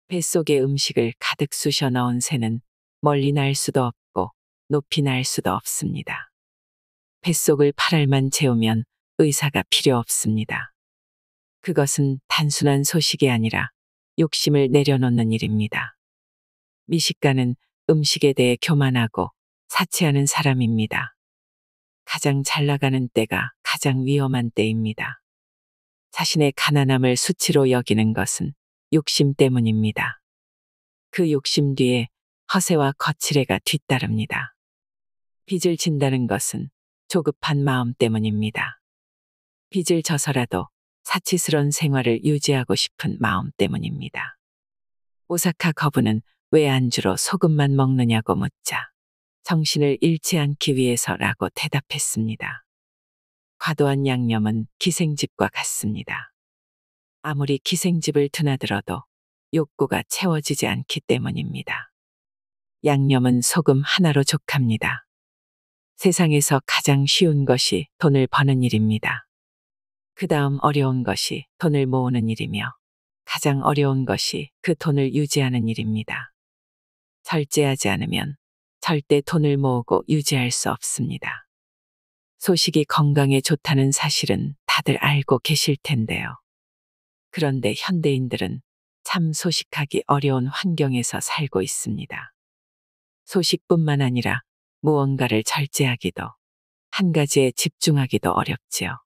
뱃속에 음식을 가득 쑤셔 넣은 새는 멀리 날 수도 없고 높이 날 수도 없습니다. 뱃속을 8알만 채우면 의사가 필요 없습니다. 그것은 단순한 소식이 아니라 욕심을 내려놓는 일입니다. 미식가는 음식에 대해 교만하고 사치하는 사람입니다. 가장 잘 나가는 때가 가장 위험한 때입니다. 자신의 가난함을 수치로 여기는 것은 욕심 때문입니다. 그 욕심 뒤에 허세와 거칠애가 뒤따릅니다. 빚을 진다는 것은 조급한 마음 때문입니다. 빚을 져서라도 사치스러운 생활을 유지하고 싶은 마음 때문입니다. 오사카 거부는 왜 안주로 소금만 먹느냐고 묻자 정신을 잃지 않기 위해서라고 대답했습니다. 과도한 양념은 기생집과 같습니다. 아무리 기생집을 드나들어도 욕구가 채워지지 않기 때문입니다. 양념은 소금 하나로 족합니다. 세상에서 가장 쉬운 것이 돈을 버는 일입니다. 그 다음 어려운 것이 돈을 모으는 일이며 가장 어려운 것이 그 돈을 유지하는 일입니다. 절제하지 않으면 절대 돈을 모으고 유지할 수 없습니다. 소식이 건강에 좋다는 사실은 다들 알고 계실 텐데요. 그런데 현대인들은 참 소식하기 어려운 환경에서 살고 있습니다. 소식뿐만 아니라 무언가를 절제하기도, 한 가지에 집중하기도 어렵지요.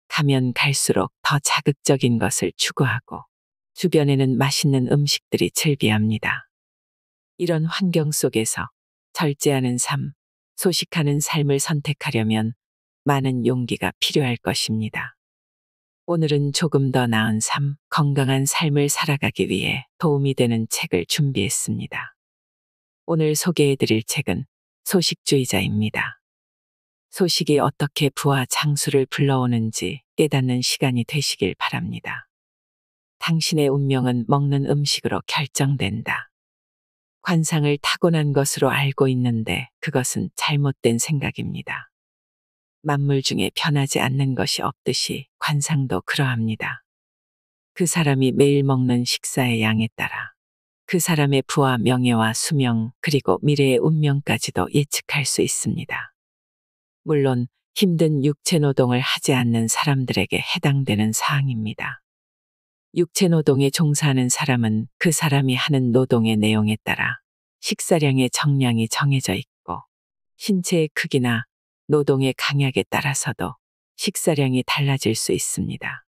가면 갈수록 더 자극적인 것을 추구하고 주변에는 맛있는 음식들이 즐비합니다. 이런 환경 속에서 절제하는 삶, 소식하는 삶을 선택하려면 많은 용기가 필요할 것입니다. 오늘은 조금 더 나은 삶, 건강한 삶을 살아가기 위해 도움이 되는 책을 준비했습니다. 오늘 소개해드릴 책은 소식주의자입니다. 소식이 어떻게 부와 장수를 불러오는지 깨닫는 시간이 되시길 바랍니다. 당신의 운명은 먹는 음식으로 결정된다. 관상을 타고난 것으로 알고 있는데 그것은 잘못된 생각입니다. 만물 중에 변하지 않는 것이 없듯이 관상도 그러합니다. 그 사람이 매일 먹는 식사의 양에 따라 그 사람의 부와 명예와 수명 그리고 미래의 운명까지도 예측할 수 있습니다. 물론 힘든 육체 노동을 하지 않는 사람들에게 해당되는 사항입니다. 육체 노동에 종사하는 사람은 그 사람이 하는 노동의 내용에 따라 식사량의 정량이 정해져 있고 신체의 크기나 노동의 강약에 따라서도 식사량이 달라질 수 있습니다.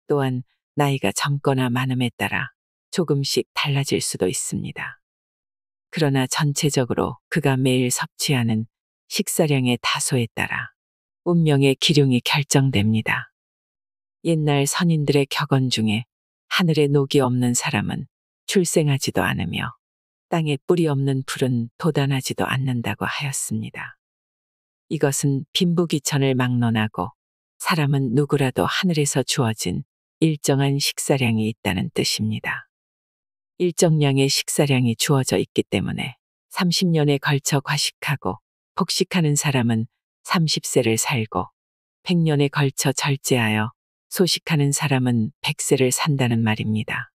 또한 나이가 젊거나 많음에 따라 조금씩 달라질 수도 있습니다. 그러나 전체적으로 그가 매일 섭취하는 식사량의 다소에 따라 운명의 기륭이 결정됩니다. 옛날 선인들의 격언 중에 하늘에 녹이 없는 사람은 출생하지도 않으며 땅에 뿌리 없는 풀은 돋아나지도 않는다고 하였습니다. 이것은 빈부귀천을 막론하고 사람은 누구라도 하늘에서 주어진 일정한 식사량이 있다는 뜻입니다. 일정량의 식사량이 주어져 있기 때문에 30년에 걸쳐 과식하고 폭식하는 사람은 30세를 살고 100년에 걸쳐 절제하여 소식하는 사람은 100세를 산다는 말입니다.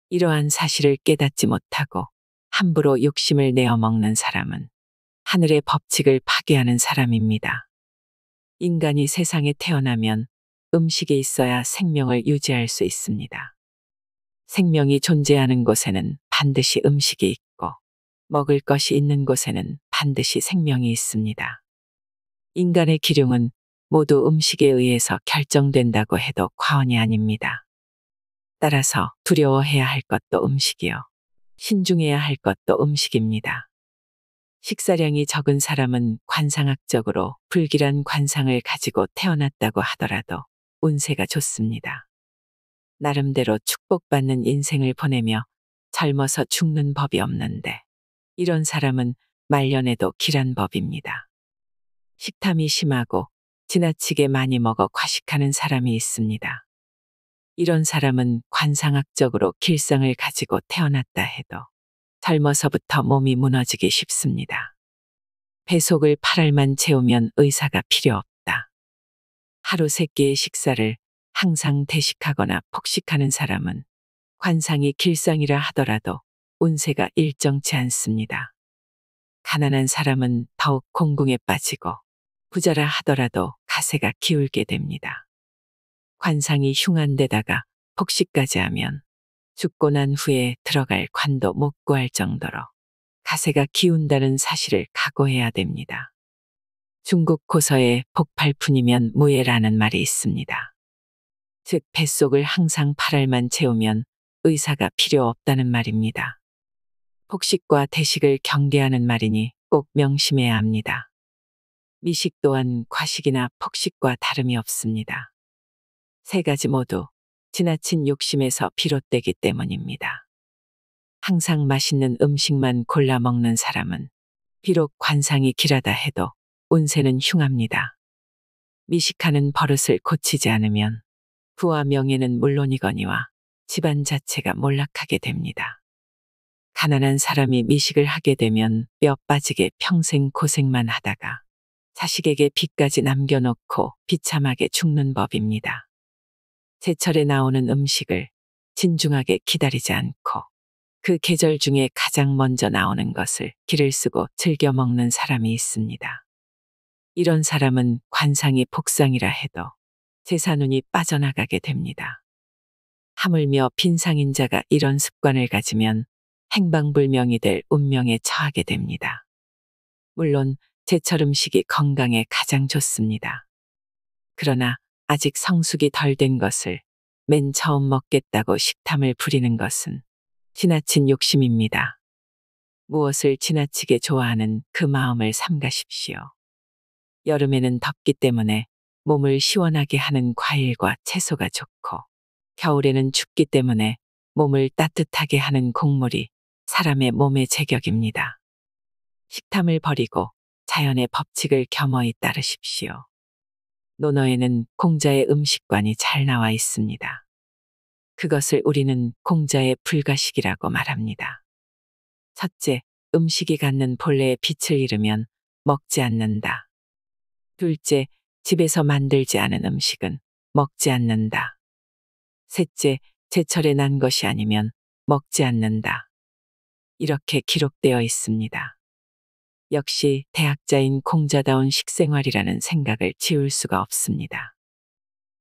이러한 사실을 깨닫지 못하고 함부로 욕심을 내어 먹는 사람은 하늘의 법칙을 파괴하는 사람입니다. 인간이 세상에 태어나면 음식이 있어야 생명을 유지할 수 있습니다. 생명이 존재하는 곳에는 반드시 음식이 있고 먹을 것이 있는 곳에는 반드시 생명이 있습니다. 인간의 기륭은 모두 음식에 의해서 결정된다고 해도 과언이 아닙니다. 따라서 두려워해야 할 것도 음식이요. 신중해야 할 것도 음식입니다. 식사량이 적은 사람은 관상학적으로 불길한 관상을 가지고 태어났다고 하더라도 운세가 좋습니다. 나름대로 축복받는 인생을 보내며 젊어서 죽는 법이 없는데 이런 사람은 말년에도 길한 법입니다. 식탐이 심하고 지나치게 많이 먹어 과식하는 사람이 있습니다. 이런 사람은 관상학적으로 길성을 가지고 태어났다 해도 젊어서부터 몸이 무너지기 쉽습니다. 배속을 8알만 채우면 의사가 필요 없다. 하루 3끼의 식사를 항상 대식하거나 폭식하는 사람은 관상이 길상이라 하더라도 운세가 일정치 않습니다. 가난한 사람은 더욱 공궁에 빠지고 부자라 하더라도 가세가 기울게 됩니다. 관상이 흉한 데다가 복식까지 하면 죽고 난 후에 들어갈 관도 못 구할 정도로 가세가 기운다는 사실을 각오해야 됩니다. 중국 고서에 복팔푼이면 무예라는 말이 있습니다. 즉 뱃속을 항상 8알만 채우면 의사가 필요 없다는 말입니다. 복식과 대식을 경계하는 말이니 꼭 명심해야 합니다. 미식 또한 과식이나 폭식과 다름이 없습니다. 세 가지 모두 지나친 욕심에서 비롯되기 때문입니다. 항상 맛있는 음식만 골라 먹는 사람은 비록 관상이 길하다 해도 운세는 흉합니다. 미식하는 버릇을 고치지 않으면 부와 명예는 물론이거니와 집안 자체가 몰락하게 됩니다. 가난한 사람이 미식을 하게 되면 뼈 빠지게 평생 고생만 하다가 자식에게 빚까지 남겨놓고 비참하게 죽는 법입니다. 제철에 나오는 음식을 진중하게 기다리지 않고 그 계절 중에 가장 먼저 나오는 것을 기를 쓰고 즐겨 먹는 사람이 있습니다. 이런 사람은 관상이 복상이라 해도 재산운이 빠져나가게 됩니다. 하물며 빈상인자가 이런 습관을 가지면 행방불명이 될 운명에 처하게 됩니다. 물론 제철 음식이 건강에 가장 좋습니다. 그러나 아직 성숙이 덜 된 것을 맨 처음 먹겠다고 식탐을 부리는 것은 지나친 욕심입니다. 무엇을 지나치게 좋아하는 그 마음을 삼가십시오. 여름에는 덥기 때문에 몸을 시원하게 하는 과일과 채소가 좋고, 겨울에는 춥기 때문에 몸을 따뜻하게 하는 곡물이 사람의 몸의 제격입니다. 식탐을 버리고 자연의 법칙을 겸허히 따르십시오. 논어에는 공자의 음식관이 잘 나와 있습니다. 그것을 우리는 공자의 불가식이라고 말합니다. 첫째, 음식이 갖는 본래의 빛을 잃으면 먹지 않는다. 둘째, 집에서 만들지 않은 음식은 먹지 않는다. 셋째, 제철에 난 것이 아니면 먹지 않는다. 이렇게 기록되어 있습니다. 역시 대학자인 공자다운 식생활이라는 생각을 지울 수가 없습니다.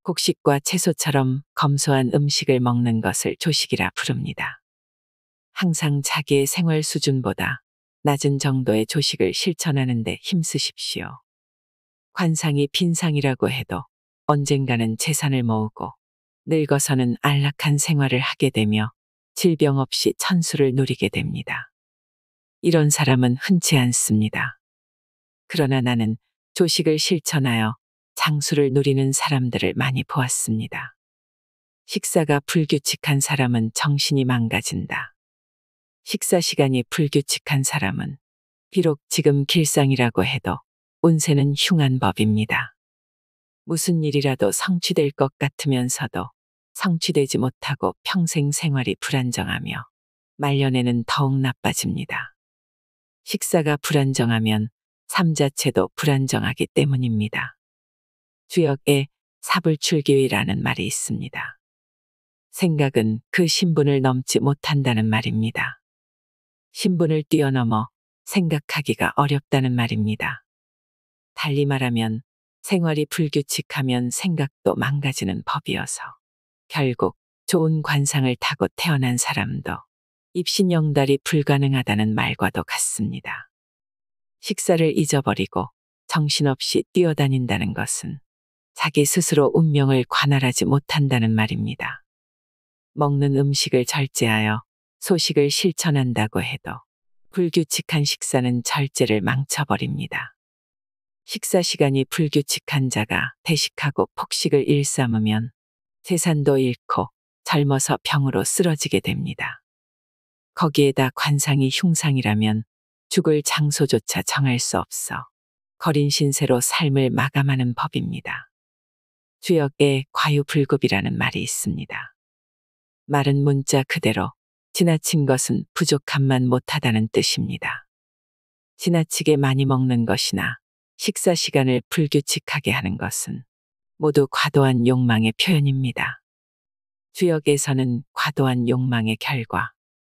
곡식과 채소처럼 검소한 음식을 먹는 것을 조식이라 부릅니다. 항상 자기의 생활 수준보다 낮은 정도의 조식을 실천하는 데 힘쓰십시오. 관상이 빈상이라고 해도 언젠가는 재산을 모으고 늙어서는 안락한 생활을 하게 되며 질병 없이 천수를 누리게 됩니다. 이런 사람은 흔치 않습니다. 그러나 나는 조식을 실천하여 장수를 누리는 사람들을 많이 보았습니다. 식사가 불규칙한 사람은 정신이 망가진다. 식사 시간이 불규칙한 사람은 비록 지금 길상이라고 해도 운세는 흉한 법입니다. 무슨 일이라도 성취될 것 같으면서도 성취되지 못하고 평생 생활이 불안정하며 말년에는 더욱 나빠집니다. 식사가 불안정하면 삶 자체도 불안정하기 때문입니다. 주역에 사불출기위라는 말이 있습니다. 생각은 그 신분을 넘지 못한다는 말입니다. 신분을 뛰어넘어 생각하기가 어렵다는 말입니다. 달리 말하면 생활이 불규칙하면 생각도 망가지는 법이어서 결국 좋은 관상을 타고 태어난 사람도 입신영달이 불가능하다는 말과도 같습니다. 식사를 잊어버리고 정신없이 뛰어다닌다는 것은 자기 스스로 운명을 관할하지 못한다는 말입니다. 먹는 음식을 절제하여 소식을 실천한다고 해도 불규칙한 식사는 절제를 망쳐버립니다. 식사 시간이 불규칙한 자가 대식하고 폭식을 일삼으면 재산도 잃고 젊어서 병으로 쓰러지게 됩니다. 거기에다 관상이 흉상이라면 죽을 장소조차 정할 수 없어 거린 신세로 삶을 마감하는 법입니다. 주역에 과유불급이라는 말이 있습니다. 말은 문자 그대로 지나친 것은 부족함만 못하다는 뜻입니다. 지나치게 많이 먹는 것이나 식사 시간을 불규칙하게 하는 것은 모두 과도한 욕망의 표현입니다. 주역에서는 과도한 욕망의 결과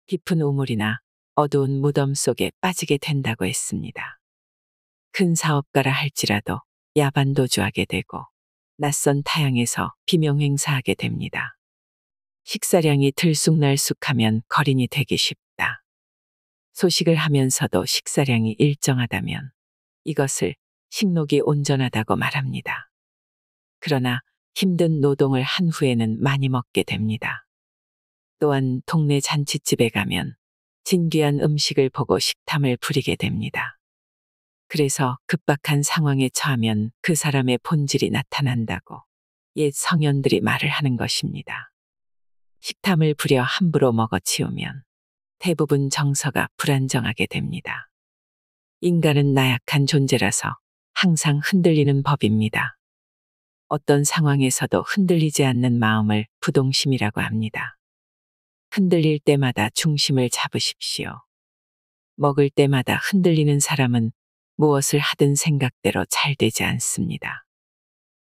깊은 우물이나 어두운 무덤 속에 빠지게 된다고 했습니다. 큰 사업가라 할지라도 야반도주하게 되고 낯선 타향에서 비명행사하게 됩니다. 식사량이 들쑥날쑥하면 거린이 되기 쉽다. 소식을 하면서도 식사량이 일정하다면 이것을 식욕이 온전하다고 말합니다. 그러나 힘든 노동을 한 후에는 많이 먹게 됩니다. 또한 동네 잔칫집에 가면 진귀한 음식을 보고 식탐을 부리게 됩니다. 그래서 급박한 상황에 처하면 그 사람의 본질이 나타난다고 옛 성현들이 말을 하는 것입니다. 식탐을 부려 함부로 먹어치우면 대부분 정서가 불안정하게 됩니다. 인간은 나약한 존재라서 항상 흔들리는 법입니다. 어떤 상황에서도 흔들리지 않는 마음을 부동심이라고 합니다. 흔들릴 때마다 중심을 잡으십시오. 먹을 때마다 흔들리는 사람은 무엇을 하든 생각대로 잘 되지 않습니다.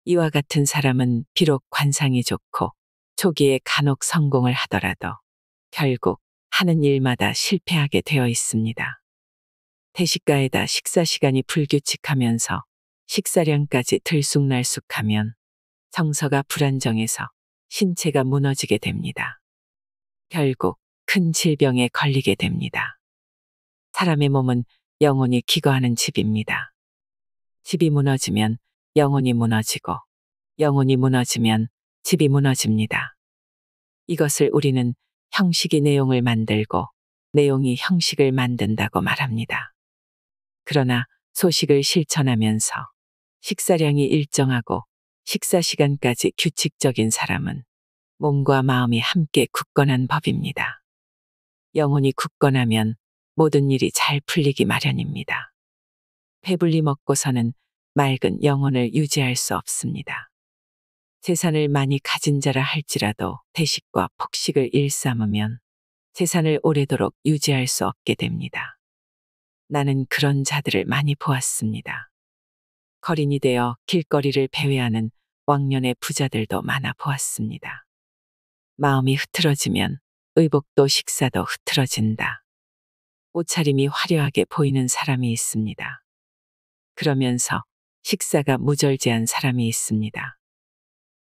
이와 같은 사람은 비록 관상이 좋고 초기에 간혹 성공을 하더라도 결국 하는 일마다 실패하게 되어 있습니다. 대식가에다 식사 시간이 불규칙하면서 식사량까지 들쑥날쑥하면 정서가 불안정해서 신체가 무너지게 됩니다. 결국 큰 질병에 걸리게 됩니다. 사람의 몸은 영혼이 기거하는 집입니다. 집이 무너지면 영혼이 무너지고 영혼이 무너지면 집이 무너집니다. 이것을 우리는 형식이 내용을 만들고 내용이 형식을 만든다고 말합니다. 그러나 소식을 실천하면서 식사량이 일정하고 식사 시간까지 규칙적인 사람은 몸과 마음이 함께 굳건한 법입니다. 영혼이 굳건하면 모든 일이 잘 풀리기 마련입니다. 배불리 먹고서는 맑은 영혼을 유지할 수 없습니다. 재산을 많이 가진 자라 할지라도 대식과 폭식을 일삼으면 재산을 오래도록 유지할 수 없게 됩니다. 나는 그런 자들을 많이 보았습니다. 거린이 되어 길거리를 배회하는 왕년의 부자들도 많아 보았습니다. 마음이 흐트러지면 의복도 식사도 흐트러진다. 옷차림이 화려하게 보이는 사람이 있습니다. 그러면서 식사가 무절제한 사람이 있습니다.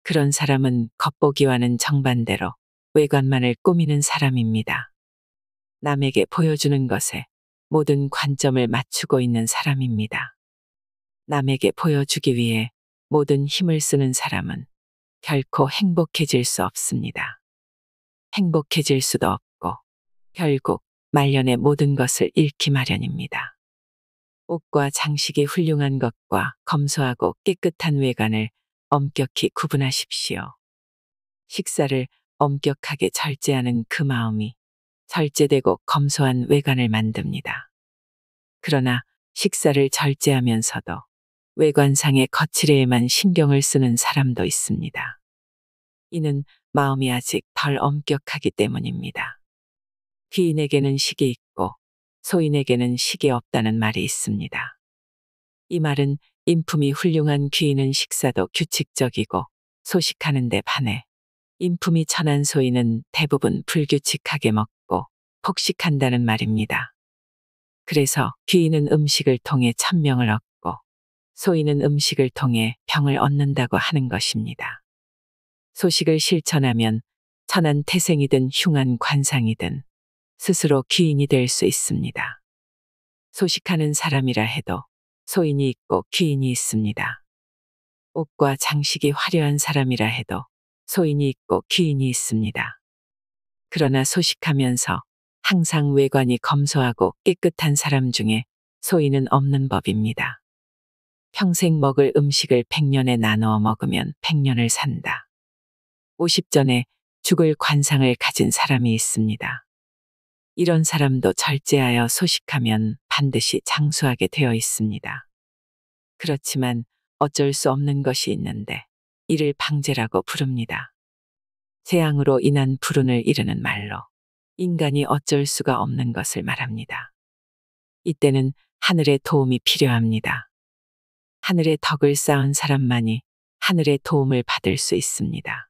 그런 사람은 겉보기와는 정반대로 외관만을 꾸미는 사람입니다. 남에게 보여주는 것에 모든 관점을 맞추고 있는 사람입니다. 남에게 보여주기 위해 모든 힘을 쓰는 사람은 결코 행복해질 수 없습니다. 행복해질 수도 없고 결국 말년에 모든 것을 잃기 마련입니다. 옷과 장식이 훌륭한 것과 검소하고 깨끗한 외관을 엄격히 구분하십시오. 식사를 엄격하게 절제하는 그 마음이 절제되고 검소한 외관을 만듭니다. 그러나 식사를 절제하면서도 외관상의 거칠애에만 신경을 쓰는 사람도 있습니다. 이는 마음이 아직 덜 엄격하기 때문입니다. 귀인에게는 식이 있고 소인에게는 식이 없다는 말이 있습니다. 이 말은 인품이 훌륭한 귀인은 식사도 규칙적이고 소식하는 데 반해 인품이 천한 소인은 대부분 불규칙하게 먹고 폭식한다는 말입니다. 그래서 귀인은 음식을 통해 천명을 얻고 소인은 음식을 통해 병을 얻는다고 하는 것입니다. 소식을 실천하면 천한 태생이든 흉한 관상이든 스스로 귀인이 될 수 있습니다. 소식하는 사람이라 해도 소인이 있고 귀인이 있습니다. 옷과 장식이 화려한 사람이라 해도 소인이 있고 귀인이 있습니다. 그러나 소식하면서 항상 외관이 검소하고 깨끗한 사람 중에 소인은 없는 법입니다. 평생 먹을 음식을 100년에 나누어 먹으면 100년을 산다. 50전에 죽을 관상을 가진 사람이 있습니다. 이런 사람도 절제하여 소식하면 반드시 장수하게 되어 있습니다. 그렇지만 어쩔 수 없는 것이 있는데 이를 방제라고 부릅니다. 재앙으로 인한 불운을 이르는 말로 인간이 어쩔 수가 없는 것을 말합니다. 이때는 하늘의 도움이 필요합니다. 하늘의 덕을 쌓은 사람만이 하늘의 도움을 받을 수 있습니다.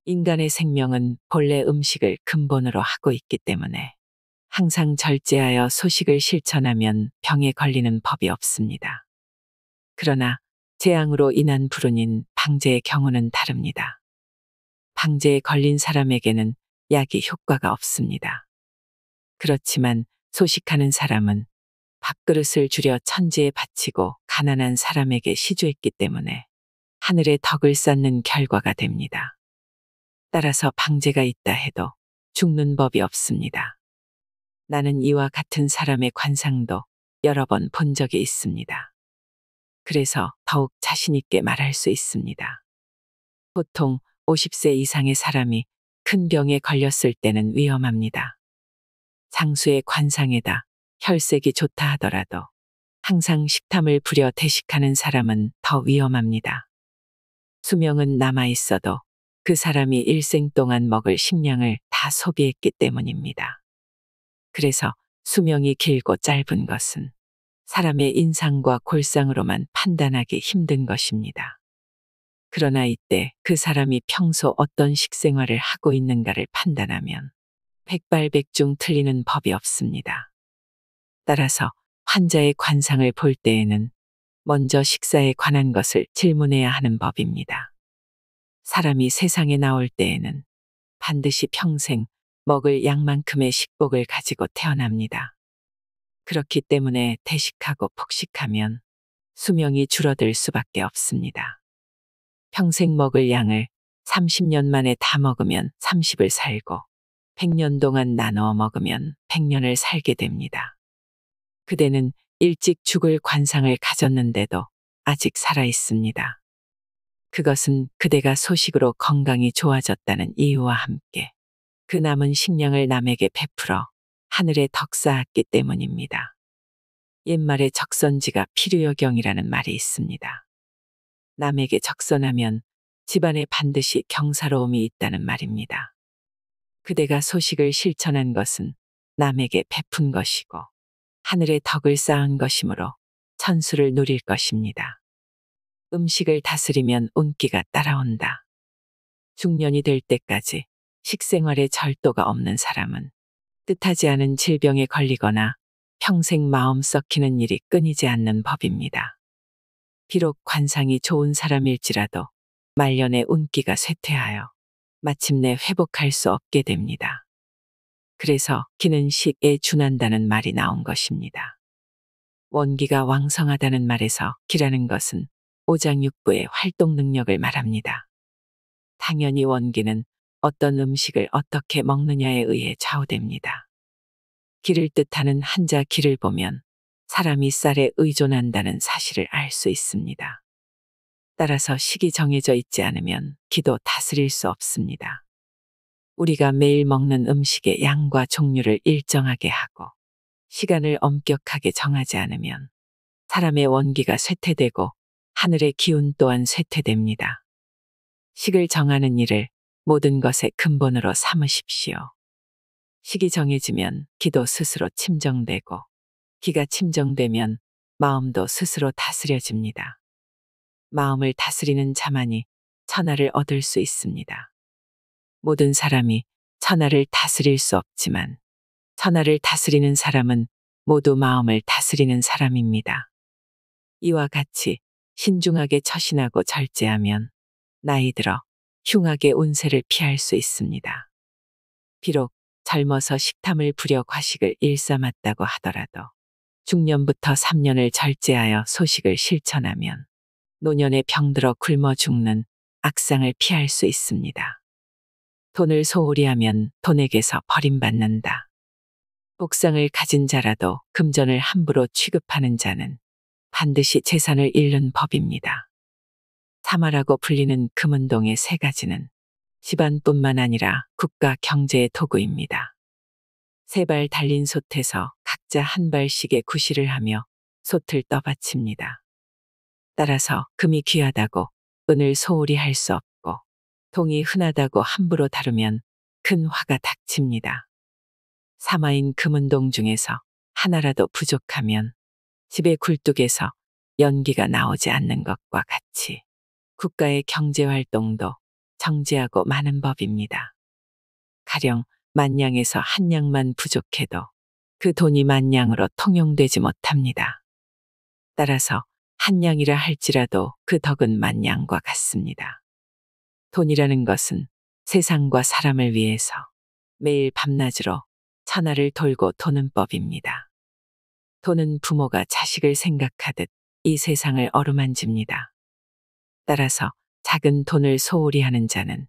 인간의 생명은 본래 음식을 근본으로 하고 있기 때문에 항상 절제하여 소식을 실천하면 병에 걸리는 법이 없습니다. 그러나 재앙으로 인한 불운인 방제의 경우는 다릅니다. 방제에 걸린 사람에게는 약이 효과가 없습니다. 그렇지만 소식하는 사람은 밥그릇을 줄여 천지에 바치고 가난한 사람에게 시주했기 때문에 하늘의 덕을 쌓는 결과가 됩니다. 따라서 방제가 있다 해도 죽는 법이 없습니다. 나는 이와 같은 사람의 관상도 여러 번 본 적이 있습니다. 그래서 더욱 자신 있게 말할 수 있습니다. 보통 50세 이상의 사람이 큰 병에 걸렸을 때는 위험합니다. 장수의 관상에다 혈색이 좋다 하더라도 항상 식탐을 부려 대식하는 사람은 더 위험합니다. 수명은 남아 있어도 그 사람이 일생 동안 먹을 식량을 다 소비했기 때문입니다. 그래서 수명이 길고 짧은 것은 사람의 인상과 골상으로만 판단하기 힘든 것입니다. 그러나 이때 그 사람이 평소 어떤 식생활을 하고 있는가를 판단하면 백발백중 틀리는 법이 없습니다. 따라서 환자의 관상을 볼 때에는 먼저 식사에 관한 것을 질문해야 하는 법입니다. 사람이 세상에 나올 때에는 반드시 평생 먹을 양만큼의 식복을 가지고 태어납니다. 그렇기 때문에 대식하고 폭식하면 수명이 줄어들 수밖에 없습니다. 평생 먹을 양을 30년 만에 다 먹으면 30을 살고 100년 동안 나누어 먹으면 100년을 살게 됩니다. 그대는 일찍 죽을 관상을 가졌는데도 아직 살아 있습니다. 그것은 그대가 소식으로 건강이 좋아졌다는 이유와 함께 그 남은 식량을 남에게 베풀어 하늘에 덕 쌓았기 때문입니다. 옛말에 적선지가 필요여경이라는 말이 있습니다. 남에게 적선하면 집안에 반드시 경사로움이 있다는 말입니다. 그대가 소식을 실천한 것은 남에게 베푼 것이고 하늘에 덕을 쌓은 것이므로 천수를 누릴 것입니다. 음식을 다스리면 운기가 따라온다. 중년이 될 때까지 식생활에 절도가 없는 사람은 뜻하지 않은 질병에 걸리거나 평생 마음 썩히는 일이 끊이지 않는 법입니다. 비록 관상이 좋은 사람일지라도 말년에 운기가 쇠퇴하여 마침내 회복할 수 없게 됩니다. 그래서 기는 식에 준한다는 말이 나온 것입니다. 원기가 왕성하다는 말에서 기라는 것은 오장육부의 활동 능력을 말합니다. 당연히 원기는 어떤 음식을 어떻게 먹느냐에 의해 좌우됩니다. 기를 뜻하는 한자 기를 보면 사람이 쌀에 의존한다는 사실을 알 수 있습니다. 따라서 식이 정해져 있지 않으면 기도 다스릴 수 없습니다. 우리가 매일 먹는 음식의 양과 종류를 일정하게 하고 시간을 엄격하게 정하지 않으면 사람의 원기가 쇠퇴되고 하늘의 기운 또한 쇠퇴됩니다. 식을 정하는 일을 모든 것의 근본으로 삼으십시오. 식이 정해지면 기도 스스로 침정되고 기가 침정되면 마음도 스스로 다스려집니다. 마음을 다스리는 자만이 천하를 얻을 수 있습니다. 모든 사람이 천하를 다스릴 수 없지만 천하를 다스리는 사람은 모두 마음을 다스리는 사람입니다. 이와 같이 신중하게 처신하고 절제하면 나이 들어 흉악의 운세를 피할 수 있습니다. 비록 젊어서 식탐을 부려 과식을 일삼았다고 하더라도 중년부터 3년을 절제하여 소식을 실천하면 노년에 병들어 굶어 죽는 악상을 피할 수 있습니다. 돈을 소홀히 하면 돈에게서 버림받는다. 복상을 가진 자라도 금전을 함부로 취급하는 자는 반드시 재산을 잃는 법입니다. 사마라고 불리는 금운동의 세 가지는 집안뿐만 아니라 국가 경제의 도구입니다. 세 발 달린 솥에서 각자 한 발씩의 구실을 하며 솥을 떠받칩니다. 따라서 금이 귀하다고 은을 소홀히 할 수 없고 동이 흔하다고 함부로 다루면 큰 화가 닥칩니다. 사마인 금운동 중에서 하나라도 부족하면 집의 굴뚝에서 연기가 나오지 않는 것과 같이 국가의 경제활동도 정제하고 마는 법입니다. 가령 만냥에서 한 냥만 부족해도 그 돈이 만냥으로 통용되지 못합니다. 따라서 한 냥이라 할지라도 그 덕은 만냥과 같습니다. 돈이라는 것은 세상과 사람을 위해서 매일 밤낮으로 천하를 돌고 도는 법입니다. 돈은 부모가 자식을 생각하듯 이 세상을 어루만집니다. 따라서 작은 돈을 소홀히 하는 자는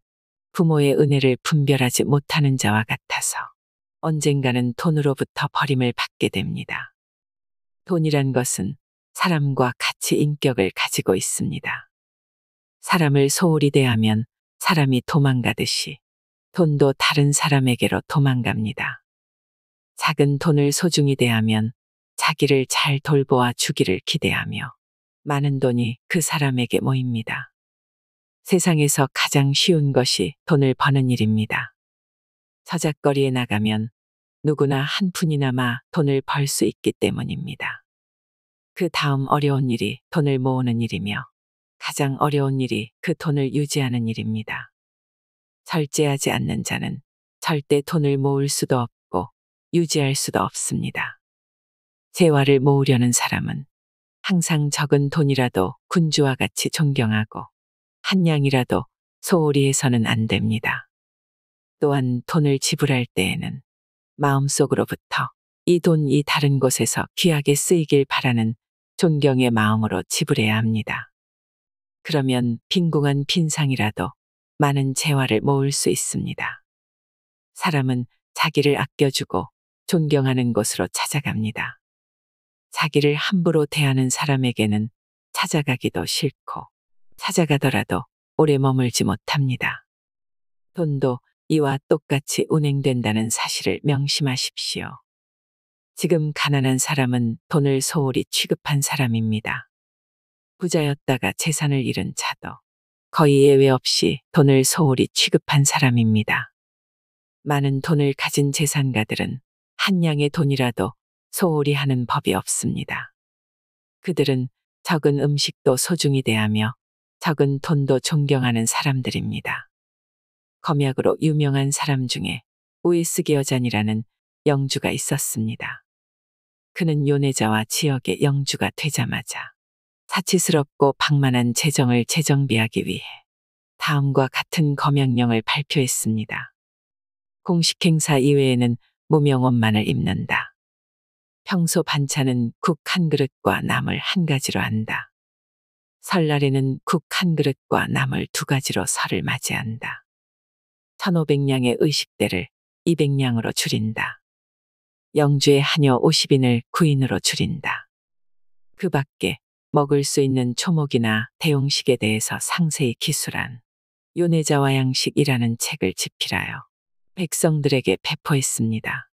부모의 은혜를 분별하지 못하는 자와 같아서 언젠가는 돈으로부터 버림을 받게 됩니다. 돈이란 것은 사람과 같이 인격을 가지고 있습니다. 사람을 소홀히 대하면 사람이 도망가듯이 돈도 다른 사람에게로 도망갑니다. 작은 돈을 소중히 대하면 자기를 잘 돌보아 주기를 기대하며 많은 돈이 그 사람에게 모입니다. 세상에서 가장 쉬운 것이 돈을 버는 일입니다. 저작거리에 나가면 누구나 한 푼이나마 돈을 벌 수 있기 때문입니다. 그 다음 어려운 일이 돈을 모으는 일이며 가장 어려운 일이 그 돈을 유지하는 일입니다. 절제하지 않는 자는 절대 돈을 모을 수도 없고 유지할 수도 없습니다. 재화를 모으려는 사람은 항상 적은 돈이라도 군주와 같이 존경하고 한 냥이라도 소홀히 해서는 안 됩니다. 또한 돈을 지불할 때에는 마음속으로부터 이 돈이 다른 곳에서 귀하게 쓰이길 바라는 존경의 마음으로 지불해야 합니다. 그러면 빈궁한 빈상이라도 많은 재화를 모을 수 있습니다. 사람은 자기를 아껴주고 존경하는 곳으로 찾아갑니다. 자기를 함부로 대하는 사람에게는 찾아가기도 싫고 찾아가더라도 오래 머물지 못합니다. 돈도 이와 똑같이 운행된다는 사실을 명심하십시오. 지금 가난한 사람은 돈을 소홀히 취급한 사람입니다. 부자였다가 재산을 잃은 자도 거의 예외 없이 돈을 소홀히 취급한 사람입니다. 많은 돈을 가진 재산가들은 한 양의 돈이라도 소홀히 하는 법이 없습니다. 그들은 적은 음식도 소중히 대하며 적은 돈도 존경하는 사람들입니다. 검약으로 유명한 사람 중에 우에스기 여잔이라는 영주가 있었습니다. 그는 요네자와 지역의 영주가 되자마자 사치스럽고 방만한 재정을 재정비하기 위해 다음과 같은 검약령을 발표했습니다. 공식 행사 이외에는 무명옷만을 입는다. 평소 반찬은 국 한 그릇과 나물 한 가지로 한다. 설날에는 국 한 그릇과 나물 두 가지로 설을 맞이한다. 1500냥의 의식대를 200냥으로 줄인다. 영주의 하녀 50인을 9인으로 줄인다. 그 밖에 먹을 수 있는 초목이나 대용식에 대해서 상세히 기술한 요네자와 양식이라는 책을 집필하여 백성들에게 배포했습니다.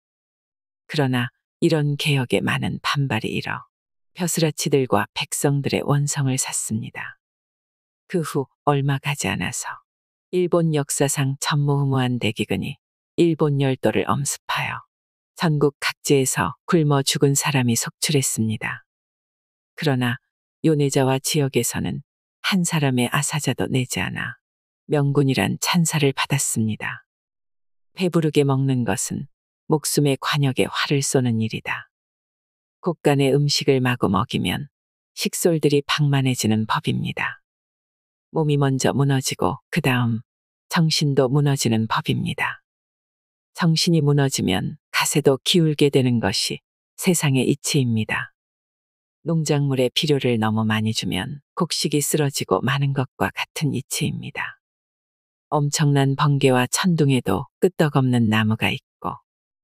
그러나 이런 개혁에 많은 반발이 일어 벼슬아치들과 백성들의 원성을 샀습니다. 그 후 얼마 가지 않아서 일본 역사상 전무후무한 대기근이 일본 열도를 엄습하여 전국 각지에서 굶어 죽은 사람이 속출했습니다. 그러나 요네자와 지역에서는 한 사람의 아사자도 내지 않아 명군이란 찬사를 받았습니다. 배부르게 먹는 것은 목숨의 관역에 활을 쏘는 일이다. 곳간의 음식을 마구 먹이면 식솔들이 방만해지는 법입니다. 몸이 먼저 무너지고 그 다음 정신도 무너지는 법입니다. 정신이 무너지면 가세도 기울게 되는 것이 세상의 이치입니다. 농작물에 비료를 너무 많이 주면 곡식이 쓰러지고 마는 것과 같은 이치입니다. 엄청난 번개와 천둥에도 끄떡없는 나무가 있고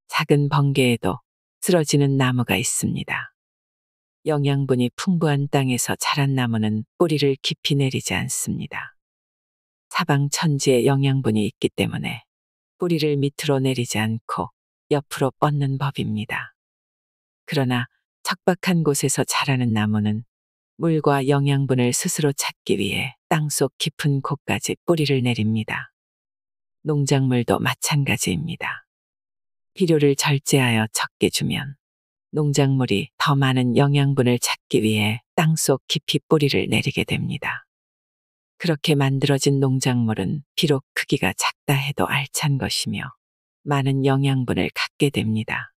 작은 번개에도 쓰러지는 나무가 있습니다. 영양분이 풍부한 땅에서 자란 나무는 뿌리를 깊이 내리지 않습니다. 사방 천지에 영양분이 있기 때문에 뿌리를 밑으로 내리지 않고 옆으로 뻗는 법입니다. 그러나 척박한 곳에서 자라는 나무는 물과 영양분을 스스로 찾기 위해 땅속 깊은 곳까지 뿌리를 내립니다. 농작물도 마찬가지입니다. 비료를 절제하여 적게 주면 농작물이 더 많은 영양분을 찾기 위해 땅속 깊이 뿌리를 내리게 됩니다. 그렇게 만들어진 농작물은 비록 크기가 작다 해도 알찬 것이며 많은 영양분을 갖게 됩니다.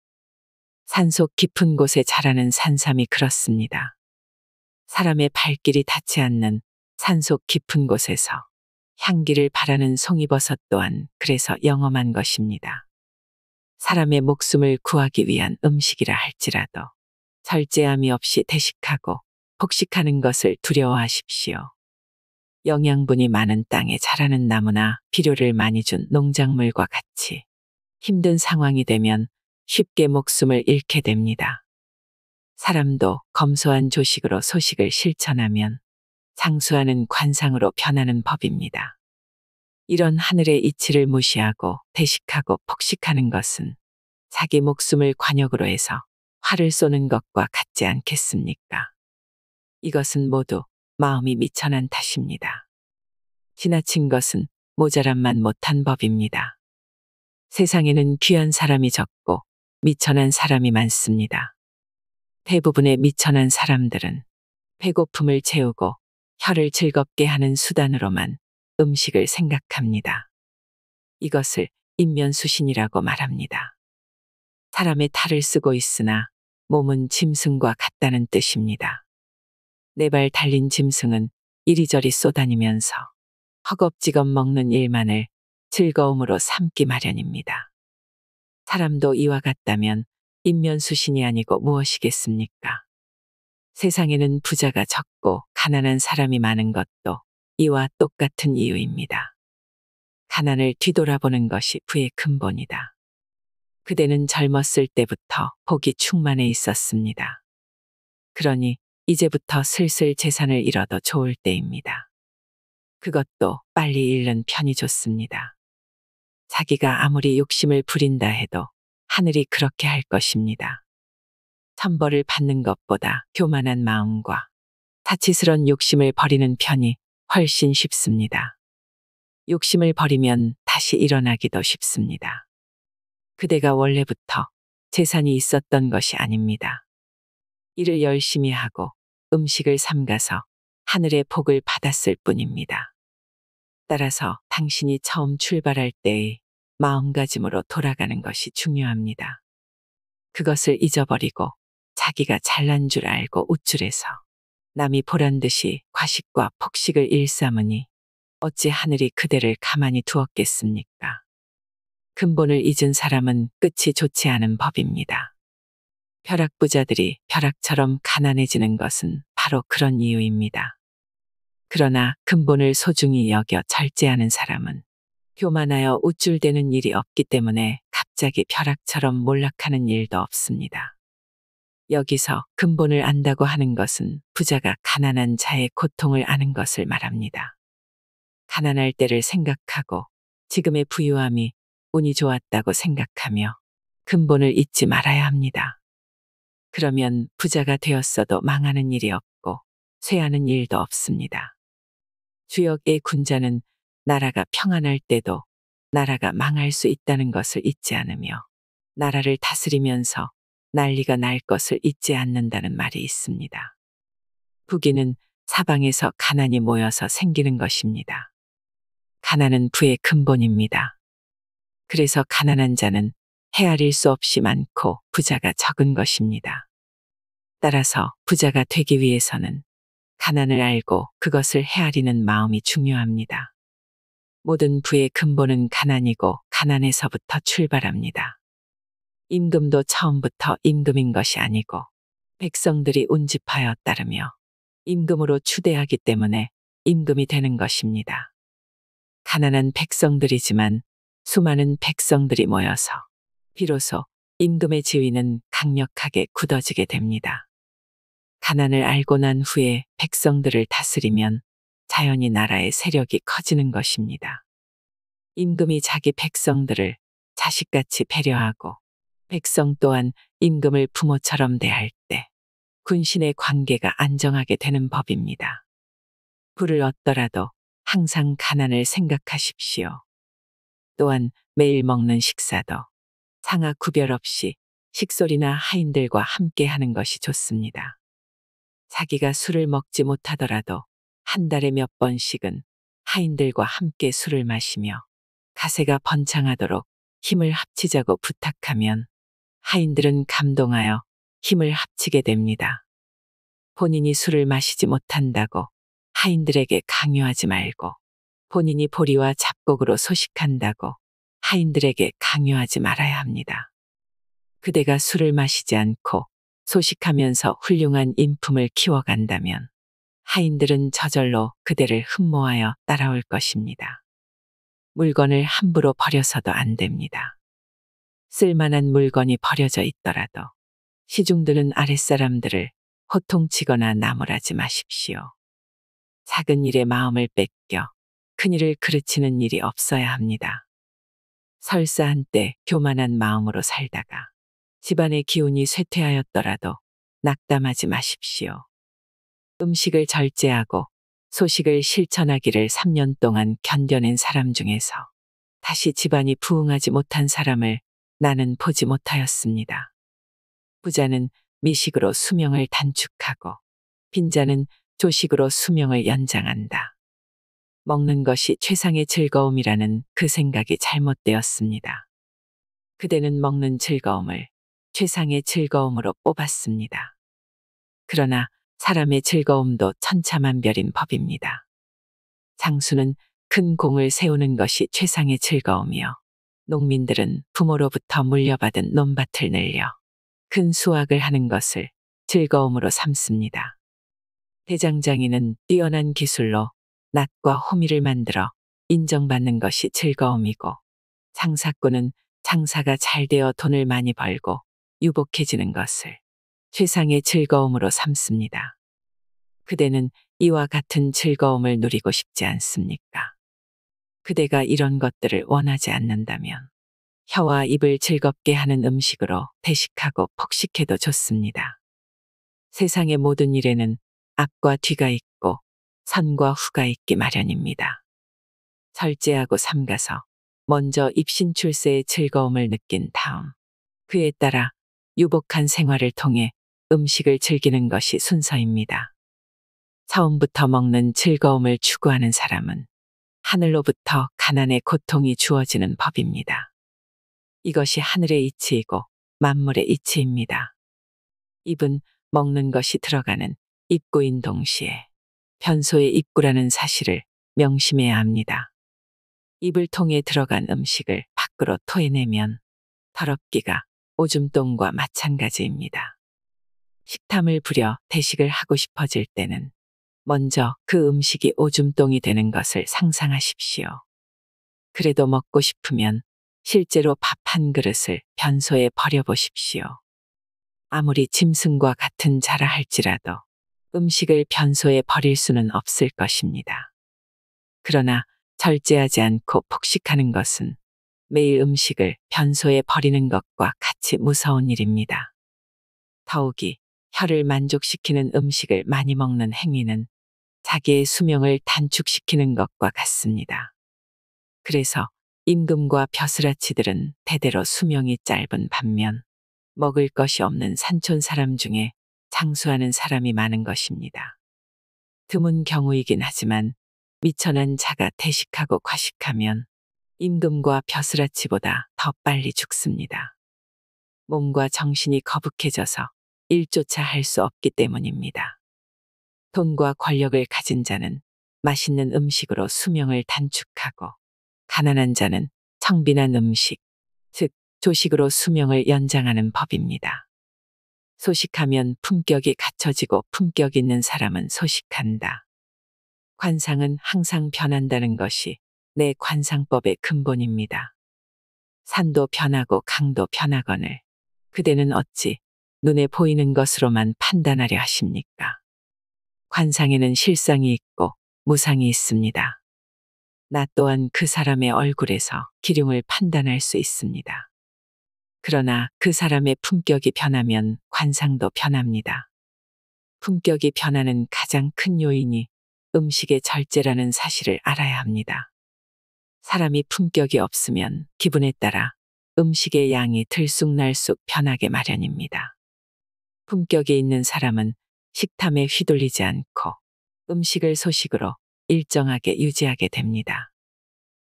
산속 깊은 곳에 자라는 산삼이 그렇습니다. 사람의 발길이 닿지 않는 산속 깊은 곳에서 향기를 바라는 송이버섯 또한 그래서 영험한 것입니다. 사람의 목숨을 구하기 위한 음식이라 할지라도 절제함이 없이 대식하고 폭식하는 것을 두려워하십시오. 영양분이 많은 땅에 자라는 나무나 비료를 많이 준 농작물과 같이 힘든 상황이 되면 쉽게 목숨을 잃게 됩니다. 사람도 검소한 조식으로 소식을 실천하면 장수하는 관상으로 변하는 법입니다. 이런 하늘의 이치를 무시하고 대식하고 폭식하는 것은 자기 목숨을 관역으로 해서 활을 쏘는 것과 같지 않겠습니까? 이것은 모두 마음이 미천한 탓입니다. 지나친 것은 모자람만 못한 법입니다. 세상에는 귀한 사람이 적고 미천한 사람이 많습니다. 대부분의 미천한 사람들은 배고픔을 채우고 혀를 즐겁게 하는 수단으로만 음식을 생각합니다. 이것을 인면수신이라고 말합니다. 사람의 탈을 쓰고 있으나 몸은 짐승과 같다는 뜻입니다. 네 발 달린 짐승은 이리저리 쏘다니면서 허겁지겁 먹는 일만을 즐거움으로 삼기 마련입니다. 사람도 이와 같다면 인면수신이 아니고 무엇이겠습니까? 세상에는 부자가 적고 가난한 사람이 많은 것도 이와 똑같은 이유입니다. 가난을 뒤돌아보는 것이 부의 근본이다. 그대는 젊었을 때부터 복이 충만해 있었습니다. 그러니 이제부터 슬슬 재산을 잃어도 좋을 때입니다. 그것도 빨리 잃는 편이 좋습니다. 자기가 아무리 욕심을 부린다 해도 하늘이 그렇게 할 것입니다. 천벌을 받는 것보다 교만한 마음과 사치스런 욕심을 버리는 편이 훨씬 쉽습니다. 욕심을 버리면 다시 일어나기도 쉽습니다. 그대가 원래부터 재산이 있었던 것이 아닙니다. 일을 열심히 하고 음식을 삼가서 하늘의 복을 받았을 뿐입니다. 따라서 당신이 처음 출발할 때의 마음가짐으로 돌아가는 것이 중요합니다. 그것을 잊어버리고 자기가 잘난 줄 알고 우쭐해서 남이 보란 듯이 과식과 폭식을 일삼으니 어찌 하늘이 그대를 가만히 두었겠습니까? 근본을 잊은 사람은 끝이 좋지 않은 법입니다. 벼락부자들이 벼락처럼 가난해지는 것은 바로 그런 이유입니다. 그러나 근본을 소중히 여겨 절제하는 사람은 교만하여 우쭐대는 일이 없기 때문에 갑자기 벼락처럼 몰락하는 일도 없습니다. 여기서 근본을 안다고 하는 것은 부자가 가난한 자의 고통을 아는 것을 말합니다. 가난할 때를 생각하고 지금의 부유함이 운이 좋았다고 생각하며 근본을 잊지 말아야 합니다. 그러면 부자가 되었어도 망하는 일이 없고 쇠하는 일도 없습니다. 주역의 군자는 나라가 평안할 때도 나라가 망할 수 있다는 것을 잊지 않으며 나라를 다스리면서 난리가 날 것을 잊지 않는다는 말이 있습니다. 부귀는 사방에서 가난이 모여서 생기는 것입니다. 가난은 부의 근본입니다. 그래서 가난한 자는 헤아릴 수 없이 많고 부자가 적은 것입니다. 따라서 부자가 되기 위해서는 가난을 알고 그것을 헤아리는 마음이 중요합니다. 모든 부의 근본은 가난이고 가난에서부터 출발합니다. 임금도 처음부터 임금인 것이 아니고 백성들이 운집하여 따르며 임금으로 추대하기 때문에 임금이 되는 것입니다. 가난한 백성들이지만 수많은 백성들이 모여서 비로소 임금의 지위는 강력하게 굳어지게 됩니다. 가난을 알고 난 후에 백성들을 다스리면 자연히 나라의 세력이 커지는 것입니다. 임금이 자기 백성들을 자식같이 배려하고 백성 또한 임금을 부모처럼 대할 때 군신의 관계가 안정하게 되는 법입니다. 부를 얻더라도 항상 가난을 생각하십시오. 또한 매일 먹는 식사도 상하 구별 없이 식솔이나 하인들과 함께 하는 것이 좋습니다. 자기가 술을 먹지 못하더라도 한 달에 몇 번씩은 하인들과 함께 술을 마시며 가세가 번창하도록 힘을 합치자고 부탁하면 하인들은 감동하여 힘을 합치게 됩니다. 본인이 술을 마시지 못한다고 하인들에게 강요하지 말고 본인이 보리와 잡곡으로 소식한다고 하인들에게 강요하지 말아야 합니다. 그대가 술을 마시지 않고 소식하면서 훌륭한 인품을 키워간다면 하인들은 저절로 그대를 흠모하여 따라올 것입니다. 물건을 함부로 버려서도 안 됩니다. 쓸만한 물건이 버려져 있더라도 시중드는 아랫사람들을 호통치거나 나무라지 마십시오. 작은 일에 마음을 뺏겨 큰일을 그르치는 일이 없어야 합니다. 설사 한때 교만한 마음으로 살다가 집안의 기운이 쇠퇴하였더라도 낙담하지 마십시오. 음식을 절제하고 소식을 실천하기를 3년 동안 견뎌낸 사람 중에서 다시 집안이 부흥하지 못한 사람을 나는 보지 못하였습니다. 부자는 미식으로 수명을 단축하고 빈자는 조식으로 수명을 연장한다. 먹는 것이 최상의 즐거움이라는 그 생각이 잘못되었습니다. 그대는 먹는 즐거움을 최상의 즐거움으로 뽑았습니다. 그러나 사람의 즐거움도 천차만별인 법입니다. 장수는 큰 공을 세우는 것이 최상의 즐거움이요. 농민들은 부모로부터 물려받은 논밭을 늘려 큰 수확을 하는 것을 즐거움으로 삼습니다. 대장장이는 뛰어난 기술로 낫과 호미를 만들어 인정받는 것이 즐거움이고 장사꾼은 장사가 잘 되어 돈을 많이 벌고 유복해지는 것을 최상의 즐거움으로 삼습니다. 그대는 이와 같은 즐거움을 누리고 싶지 않습니까? 그대가 이런 것들을 원하지 않는다면 혀와 입을 즐겁게 하는 음식으로 대식하고 폭식해도 좋습니다. 세상의 모든 일에는 앞과 뒤가 있고 선과 후가 있기 마련입니다. 절제하고 삼가서 먼저 입신출세의 즐거움을 느낀 다음 그에 따라 유복한 생활을 통해 음식을 즐기는 것이 순서입니다. 처음부터 먹는 즐거움을 추구하는 사람은 하늘로부터 가난의 고통이 주어지는 법입니다. 이것이 하늘의 이치이고 만물의 이치입니다. 입은 먹는 것이 들어가는 입구인 동시에 변소의 입구라는 사실을 명심해야 합니다. 입을 통해 들어간 음식을 밖으로 토해내면 더럽기가 오줌똥과 마찬가지입니다. 식탐을 부려 대식을 하고 싶어질 때는 먼저 그 음식이 오줌똥이 되는 것을 상상하십시오. 그래도 먹고 싶으면 실제로 밥 한 그릇을 변소에 버려보십시오. 아무리 짐승과 같은 자라 할지라도 음식을 변소에 버릴 수는 없을 것입니다. 그러나 절제하지 않고 폭식하는 것은 매일 음식을 변소에 버리는 것과 같이 무서운 일입니다. 더욱이 혀를 만족시키는 음식을 많이 먹는 행위는 자기의 수명을 단축시키는 것과 같습니다. 그래서 임금과 벼슬아치들은 대대로 수명이 짧은 반면 먹을 것이 없는 산촌 사람 중에 장수하는 사람이 많은 것입니다. 드문 경우이긴 하지만 미천한 자가 대식하고 과식하면 임금과 벼슬아치보다 더 빨리 죽습니다. 몸과 정신이 거북해져서 일조차 할 수 없기 때문입니다. 돈과 권력을 가진 자는 맛있는 음식으로 수명을 단축하고 가난한 자는 청빈한 음식, 즉 조식으로 수명을 연장하는 법입니다. 소식하면 품격이 갖춰지고 품격 있는 사람은 소식한다. 관상은 항상 변한다는 것이 내 관상법의 근본입니다. 산도 변하고 강도 변하거늘 그대는 어찌 눈에 보이는 것으로만 판단하려 하십니까? 관상에는 실상이 있고 무상이 있습니다. 나 또한 그 사람의 얼굴에서 기륭을 판단할 수 있습니다. 그러나 그 사람의 품격이 변하면 관상도 변합니다. 품격이 변하는 가장 큰 요인이 음식의 절제라는 사실을 알아야 합니다. 사람이 품격이 없으면 기분에 따라 음식의 양이 들쑥날쑥 변하게 마련입니다. 품격이 있는 사람은 식탐에 휘둘리지 않고 음식을 소식으로 일정하게 유지하게 됩니다.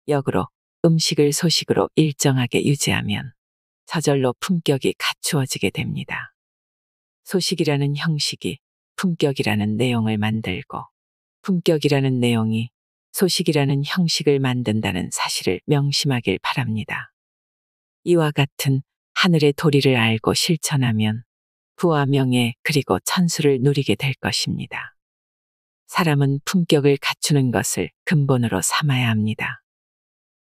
역으로 음식을 소식으로 일정하게 유지하면 저절로 품격이 갖추어지게 됩니다. 소식이라는 형식이 품격이라는 내용을 만들고 품격이라는 내용이 소식이라는 형식을 만든다는 사실을 명심하길 바랍니다. 이와 같은 하늘의 도리를 알고 실천하면 부와 명예 그리고 천수를 누리게 될 것입니다. 사람은 품격을 갖추는 것을 근본으로 삼아야 합니다.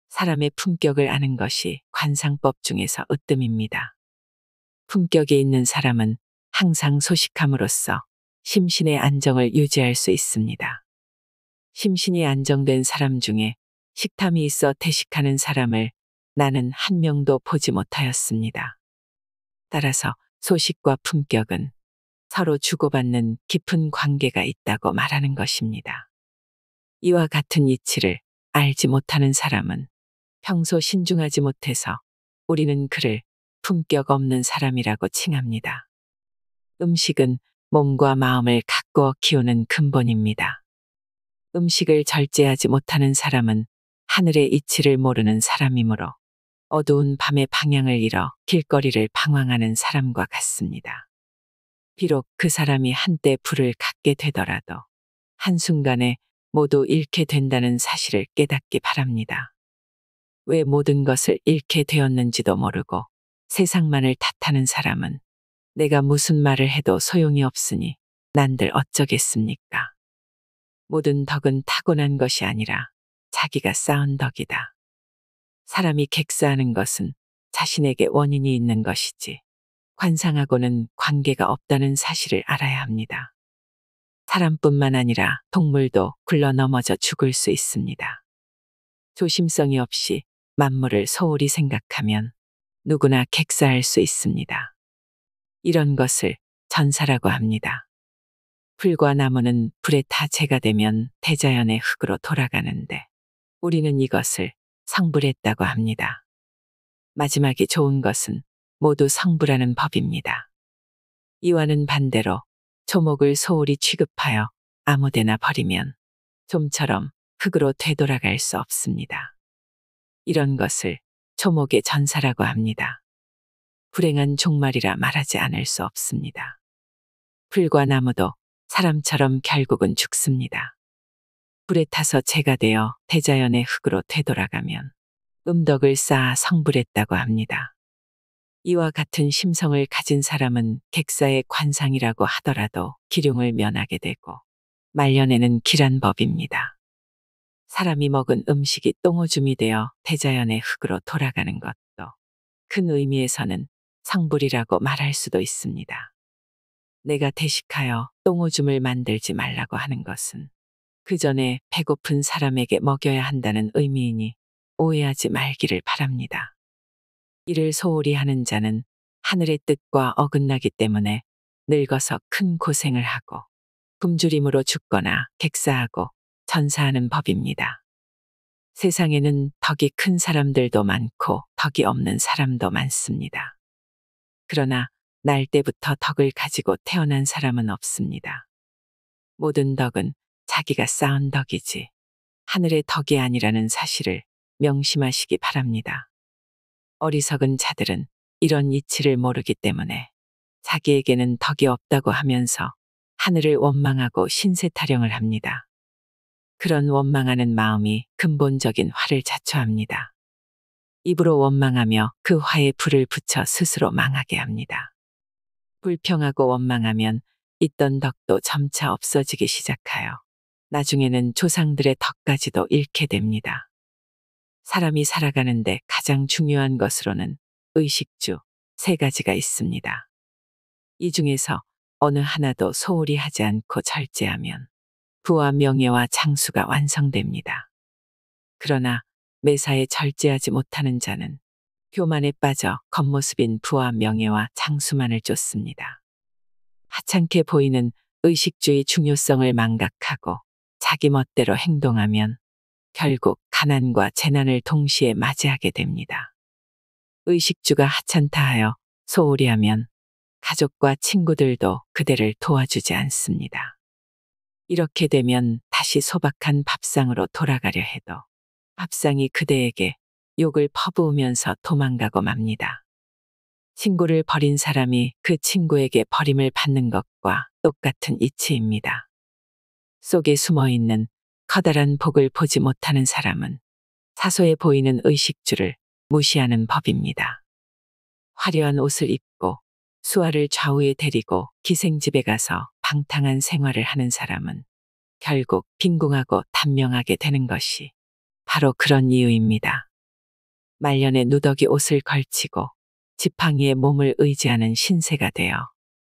사람의 품격을 아는 것이 관상법 중에서 으뜸입니다. 품격이 있는 사람은 항상 소식함으로써 심신의 안정을 유지할 수 있습니다. 심신이 안정된 사람 중에 식탐이 있어 태식하는 사람을 나는 한 명도 보지 못하였습니다. 따라서 소식과 품격은 서로 주고받는 깊은 관계가 있다고 말하는 것입니다. 이와 같은 이치를 알지 못하는 사람은 평소 신중하지 못해서 우리는 그를 품격 없는 사람이라고 칭합니다. 음식은 몸과 마음을 가꾸어 키우는 근본입니다. 음식을 절제하지 못하는 사람은 하늘의 이치를 모르는 사람이므로 어두운 밤의 방향을 잃어 길거리를 방황하는 사람과 같습니다. 비록 그 사람이 한때 불을 갖게 되더라도 한순간에 모두 잃게 된다는 사실을 깨닫기 바랍니다. 왜 모든 것을 잃게 되었는지도 모르고 세상만을 탓하는 사람은 내가 무슨 말을 해도 소용이 없으니 난들 어쩌겠습니까? 모든 덕은 타고난 것이 아니라 자기가 쌓은 덕이다. 사람이 객사하는 것은 자신에게 원인이 있는 것이지 관상하고는 관계가 없다는 사실을 알아야 합니다. 사람뿐만 아니라 동물도 굴러 넘어져 죽을 수 있습니다. 조심성이 없이 만물을 소홀히 생각하면 누구나 객사할 수 있습니다. 이런 것을 전사라고 합니다. 풀과 나무는 불에 타 재가 되면 대자연의 흙으로 돌아가는데 우리는 이것을 성불했다고 합니다. 마지막이 좋은 것은 모두 성불하는 법입니다. 이와는 반대로 조목을 소홀히 취급하여 아무데나 버리면 좀처럼 흙으로 되돌아갈 수 없습니다. 이런 것을 조목의 전사라고 합니다. 불행한 종말이라 말하지 않을 수 없습니다. 풀과 나무도 사람처럼 결국은 죽습니다. 불에 타서 재가 되어 대자연의 흙으로 되돌아가면 음덕을 쌓아 성불했다고 합니다. 이와 같은 심성을 가진 사람은 객사의 관상이라고 하더라도 기륭을 면하게 되고 말년에는 길한 법입니다. 사람이 먹은 음식이 똥오줌이 되어 대자연의 흙으로 돌아가는 것도 큰 의미에서는 성불이라고 말할 수도 있습니다. 내가 대식하여 똥오줌을 만들지 말라고 하는 것은 그 전에 배고픈 사람에게 먹여야 한다는 의미이니 오해하지 말기를 바랍니다. 이를 소홀히 하는 자는 하늘의 뜻과 어긋나기 때문에 늙어서 큰 고생을 하고 굶주림으로 죽거나 객사하고 전사하는 법입니다. 세상에는 덕이 큰 사람들도 많고 덕이 없는 사람도 많습니다. 그러나 날 때부터 덕을 가지고 태어난 사람은 없습니다. 모든 덕은 자기가 쌓은 덕이지 하늘의 덕이 아니라는 사실을 명심하시기 바랍니다. 어리석은 자들은 이런 이치를 모르기 때문에 자기에게는 덕이 없다고 하면서 하늘을 원망하고 신세 타령을 합니다. 그런 원망하는 마음이 근본적인 화를 자초합니다. 입으로 원망하며 그 화에 불을 붙여 스스로 망하게 합니다. 불평하고 원망하면 있던 덕도 점차 없어지기 시작하여 나중에는 조상들의 덕까지도 잃게 됩니다. 사람이 살아가는데 가장 중요한 것으로는 의식주 3가지가 있습니다. 이 중에서 어느 하나도 소홀히 하지 않고 절제하면 부와 명예와 장수가 완성됩니다. 그러나 매사에 절제하지 못하는 자는 교만에 빠져 겉모습인 부와 명예와 장수만을 쫓습니다. 하찮게 보이는 의식주의 중요성을 망각하고 자기 멋대로 행동하면 결국 가난과 재난을 동시에 맞이하게 됩니다. 의식주가 하찮다 하여 소홀히 하면 가족과 친구들도 그대를 도와주지 않습니다. 이렇게 되면 다시 소박한 밥상으로 돌아가려 해도 밥상이 그대에게 욕을 퍼부으면서 도망가고 맙니다. 친구를 버린 사람이 그 친구에게 버림을 받는 것과 똑같은 이치입니다. 속에 숨어 있는 커다란 복을 보지 못하는 사람은 사소해 보이는 의식주를 무시하는 법입니다. 화려한 옷을 입고 수아를 좌우에 데리고 기생집에 가서 방탕한 생활을 하는 사람은 결국 빈궁하고 단명하게 되는 것이 바로 그런 이유입니다. 말년에 누더기 옷을 걸치고 지팡이에 몸을 의지하는 신세가 되어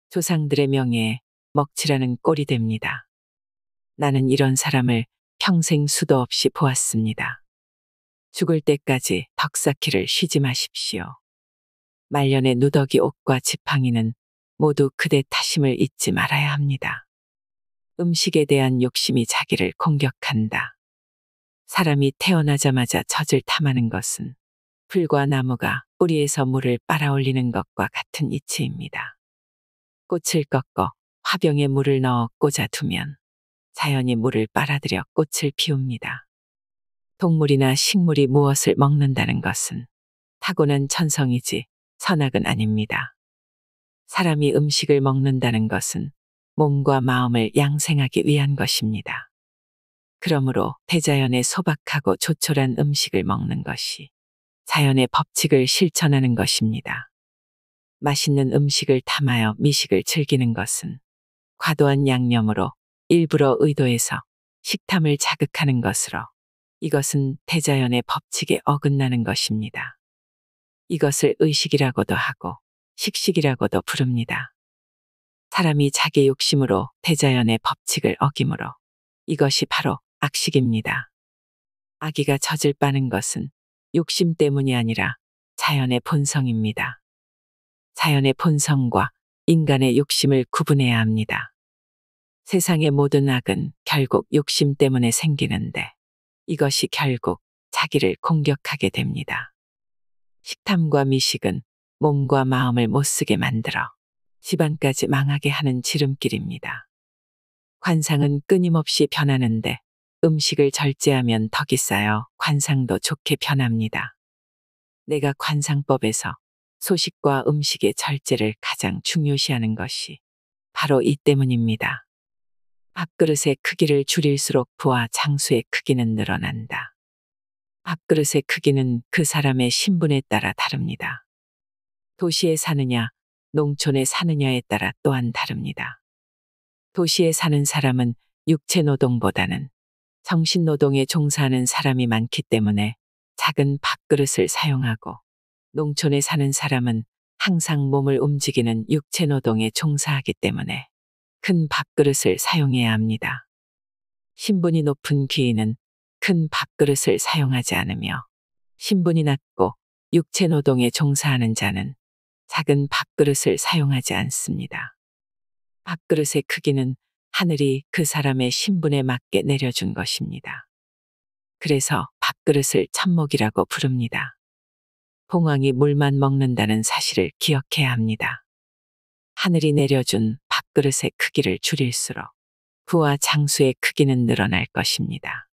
조상들의 명예에 먹칠하는 꼴이 됩니다. 나는 이런 사람을 평생 수도 없이 보았습니다. 죽을 때까지 덕 쌓기를 쉬지 마십시오. 말년의 누더기 옷과 지팡이는 모두 그대 탓임을 잊지 말아야 합니다. 음식에 대한 욕심이 자기를 공격한다. 사람이 태어나자마자 젖을 탐하는 것은 풀과 나무가 뿌리에서 물을 빨아올리는 것과 같은 이치입니다. 꽃을 꺾어 화병에 물을 넣어 꽂아두면 자연이 물을 빨아들여 꽃을 피웁니다. 동물이나 식물이 무엇을 먹는다는 것은 타고난 천성이지 선악은 아닙니다. 사람이 음식을 먹는다는 것은 몸과 마음을 양생하기 위한 것입니다. 그러므로 대자연의 소박하고 조촐한 음식을 먹는 것이 자연의 법칙을 실천하는 것입니다. 맛있는 음식을 탐하여 미식을 즐기는 것은 과도한 양념으로 일부러 의도해서 식탐을 자극하는 것으로 이것은 대자연의 법칙에 어긋나는 것입니다. 이것을 의식이라고도 하고 식식이라고도 부릅니다. 사람이 자기 욕심으로 대자연의 법칙을 어기므로 이것이 바로 악식입니다. 아기가 젖을 빠는 것은 욕심 때문이 아니라 자연의 본성입니다. 자연의 본성과 인간의 욕심을 구분해야 합니다. 세상의 모든 악은 결국 욕심 때문에 생기는데 이것이 결국 자기를 공격하게 됩니다. 식탐과 미식은 몸과 마음을 못쓰게 만들어 집안까지 망하게 하는 지름길입니다. 관상은 끊임없이 변하는데 음식을 절제하면 덕이 쌓여 관상도 좋게 변합니다. 내가 관상법에서 소식과 음식의 절제를 가장 중요시하는 것이 바로 이 때문입니다. 밥그릇의 크기를 줄일수록 부와 장수의 크기는 늘어난다. 밥그릇의 크기는 그 사람의 신분에 따라 다릅니다. 도시에 사느냐, 농촌에 사느냐에 따라 또한 다릅니다. 도시에 사는 사람은 육체 노동보다는 정신 노동에 종사하는 사람이 많기 때문에 작은 밥그릇을 사용하고 농촌에 사는 사람은 항상 몸을 움직이는 육체 노동에 종사하기 때문에 큰 밥그릇을 사용해야 합니다. 신분이 높은 귀인은 큰 밥그릇을 사용하지 않으며 신분이 낮고 육체 노동에 종사하는 자는 작은 밥그릇을 사용하지 않습니다. 밥그릇의 크기는 하늘이 그 사람의 신분에 맞게 내려준 것입니다. 그래서 밥그릇을 천목이라고 부릅니다. 봉황이 물만 먹는다는 사실을 기억해야 합니다. 하늘이 내려준 밥그릇의 크기를 줄일수록 부와 장수의 크기는 늘어날 것입니다.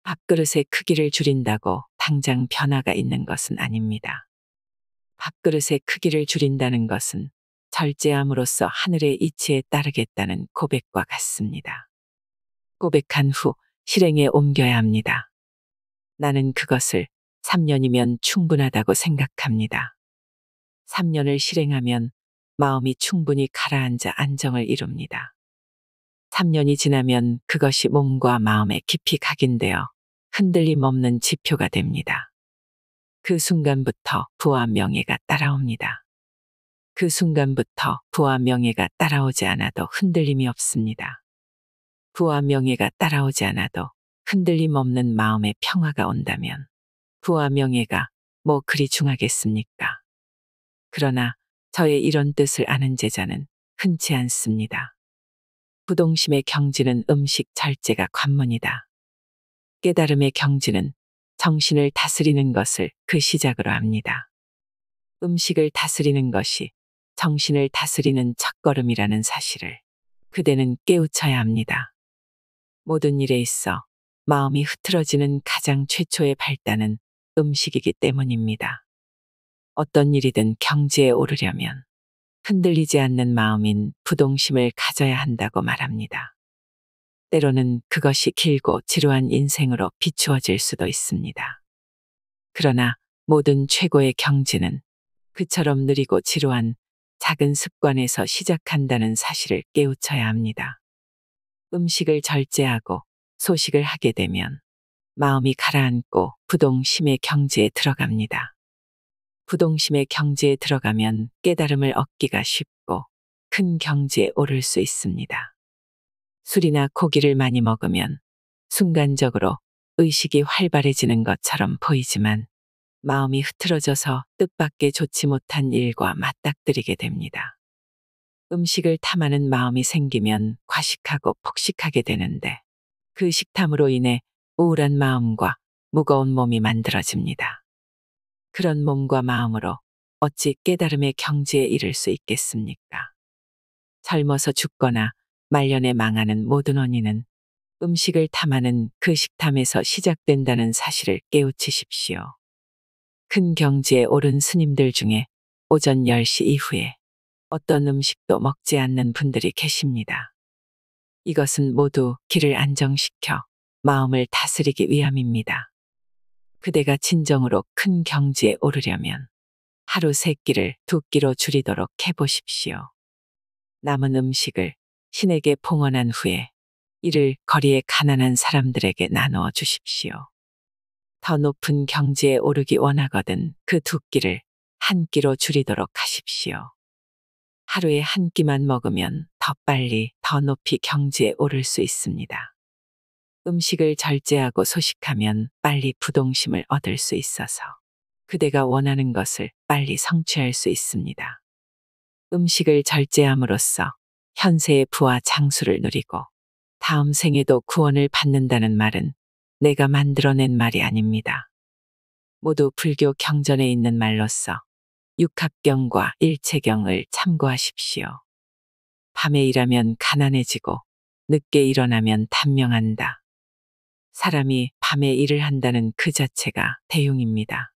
밥그릇의 크기를 줄인다고 당장 변화가 있는 것은 아닙니다. 밥그릇의 크기를 줄인다는 것은 절제함으로써 하늘의 이치에 따르겠다는 고백과 같습니다. 고백한 후 실행에 옮겨야 합니다. 나는 그것을 3년이면 충분하다고 생각합니다. 3년을 실행하면 마음이 충분히 가라앉아 안정을 이룹니다. 3년이 지나면 그것이 몸과 마음에 깊이 각인되어 흔들림 없는 지표가 됩니다. 그 순간부터 부와 명예가 따라옵니다. 그 순간부터 부와 명예가 따라오지 않아도 흔들림이 없습니다. 부와 명예가 따라오지 않아도 흔들림 없는 마음의 평화가 온다면 부와 명예가 뭐 그리 중하겠습니까? 그러나 저의 이런 뜻을 아는 제자는 흔치 않습니다. 부동심의 경지는 음식 절제가 관문이다. 깨달음의 경지는 정신을 다스리는 것을 그 시작으로 합니다. 음식을 다스리는 것이 정신을 다스리는 첫걸음이라는 사실을 그대는 깨우쳐야 합니다. 모든 일에 있어 마음이 흐트러지는 가장 최초의 발단은 음식이기 때문입니다. 어떤 일이든 경지에 오르려면 흔들리지 않는 마음인 부동심을 가져야 한다고 말합니다. 때로는 그것이 길고 지루한 인생으로 비추어질 수도 있습니다. 그러나 모든 최고의 경지는 그처럼 느리고 지루한 작은 습관에서 시작한다는 사실을 깨우쳐야 합니다. 음식을 절제하고 소식을 하게 되면 마음이 가라앉고 부동심의 경지에 들어갑니다. 부동심의 경지에 들어가면 깨달음을 얻기가 쉽고 큰 경지에 오를 수 있습니다. 술이나 고기를 많이 먹으면 순간적으로 의식이 활발해지는 것처럼 보이지만 마음이 흐트러져서 뜻밖의 좋지 못한 일과 맞닥뜨리게 됩니다. 음식을 탐하는 마음이 생기면 과식하고 폭식하게 되는데 그 식탐으로 인해 우울한 마음과 무거운 몸이 만들어집니다. 그런 몸과 마음으로 어찌 깨달음의 경지에 이를 수 있겠습니까? 젊어서 죽거나 말년에 망하는 모든 원인은 음식을 탐하는 그 식탐에서 시작된다는 사실을 깨우치십시오. 큰 경지에 오른 스님들 중에 오전 10시 이후에 어떤 음식도 먹지 않는 분들이 계십니다. 이것은 모두 기를 안정시켜 마음을 다스리기 위함입니다. 그대가 진정으로 큰 경지에 오르려면 하루 3끼를 2끼로 줄이도록 해보십시오. 남은 음식을 신에게 봉헌한 후에 이를 거리의 가난한 사람들에게 나누어 주십시오. 더 높은 경지에 오르기 원하거든 그 2끼를 1끼로 줄이도록 하십시오. 하루에 1끼만 먹으면 더 빨리 더 높이 경지에 오를 수 있습니다. 음식을 절제하고 소식하면 빨리 부동심을 얻을 수 있어서 그대가 원하는 것을 빨리 성취할 수 있습니다. 음식을 절제함으로써 현세의 부와 장수를 누리고 다음 생에도 구원을 받는다는 말은 내가 만들어낸 말이 아닙니다. 모두 불교 경전에 있는 말로써 육합경과 일체경을 참고하십시오. 밤에 일하면 가난해지고 늦게 일어나면 단명한다. 사람이 밤에 일을 한다는 그 자체가 대용입니다.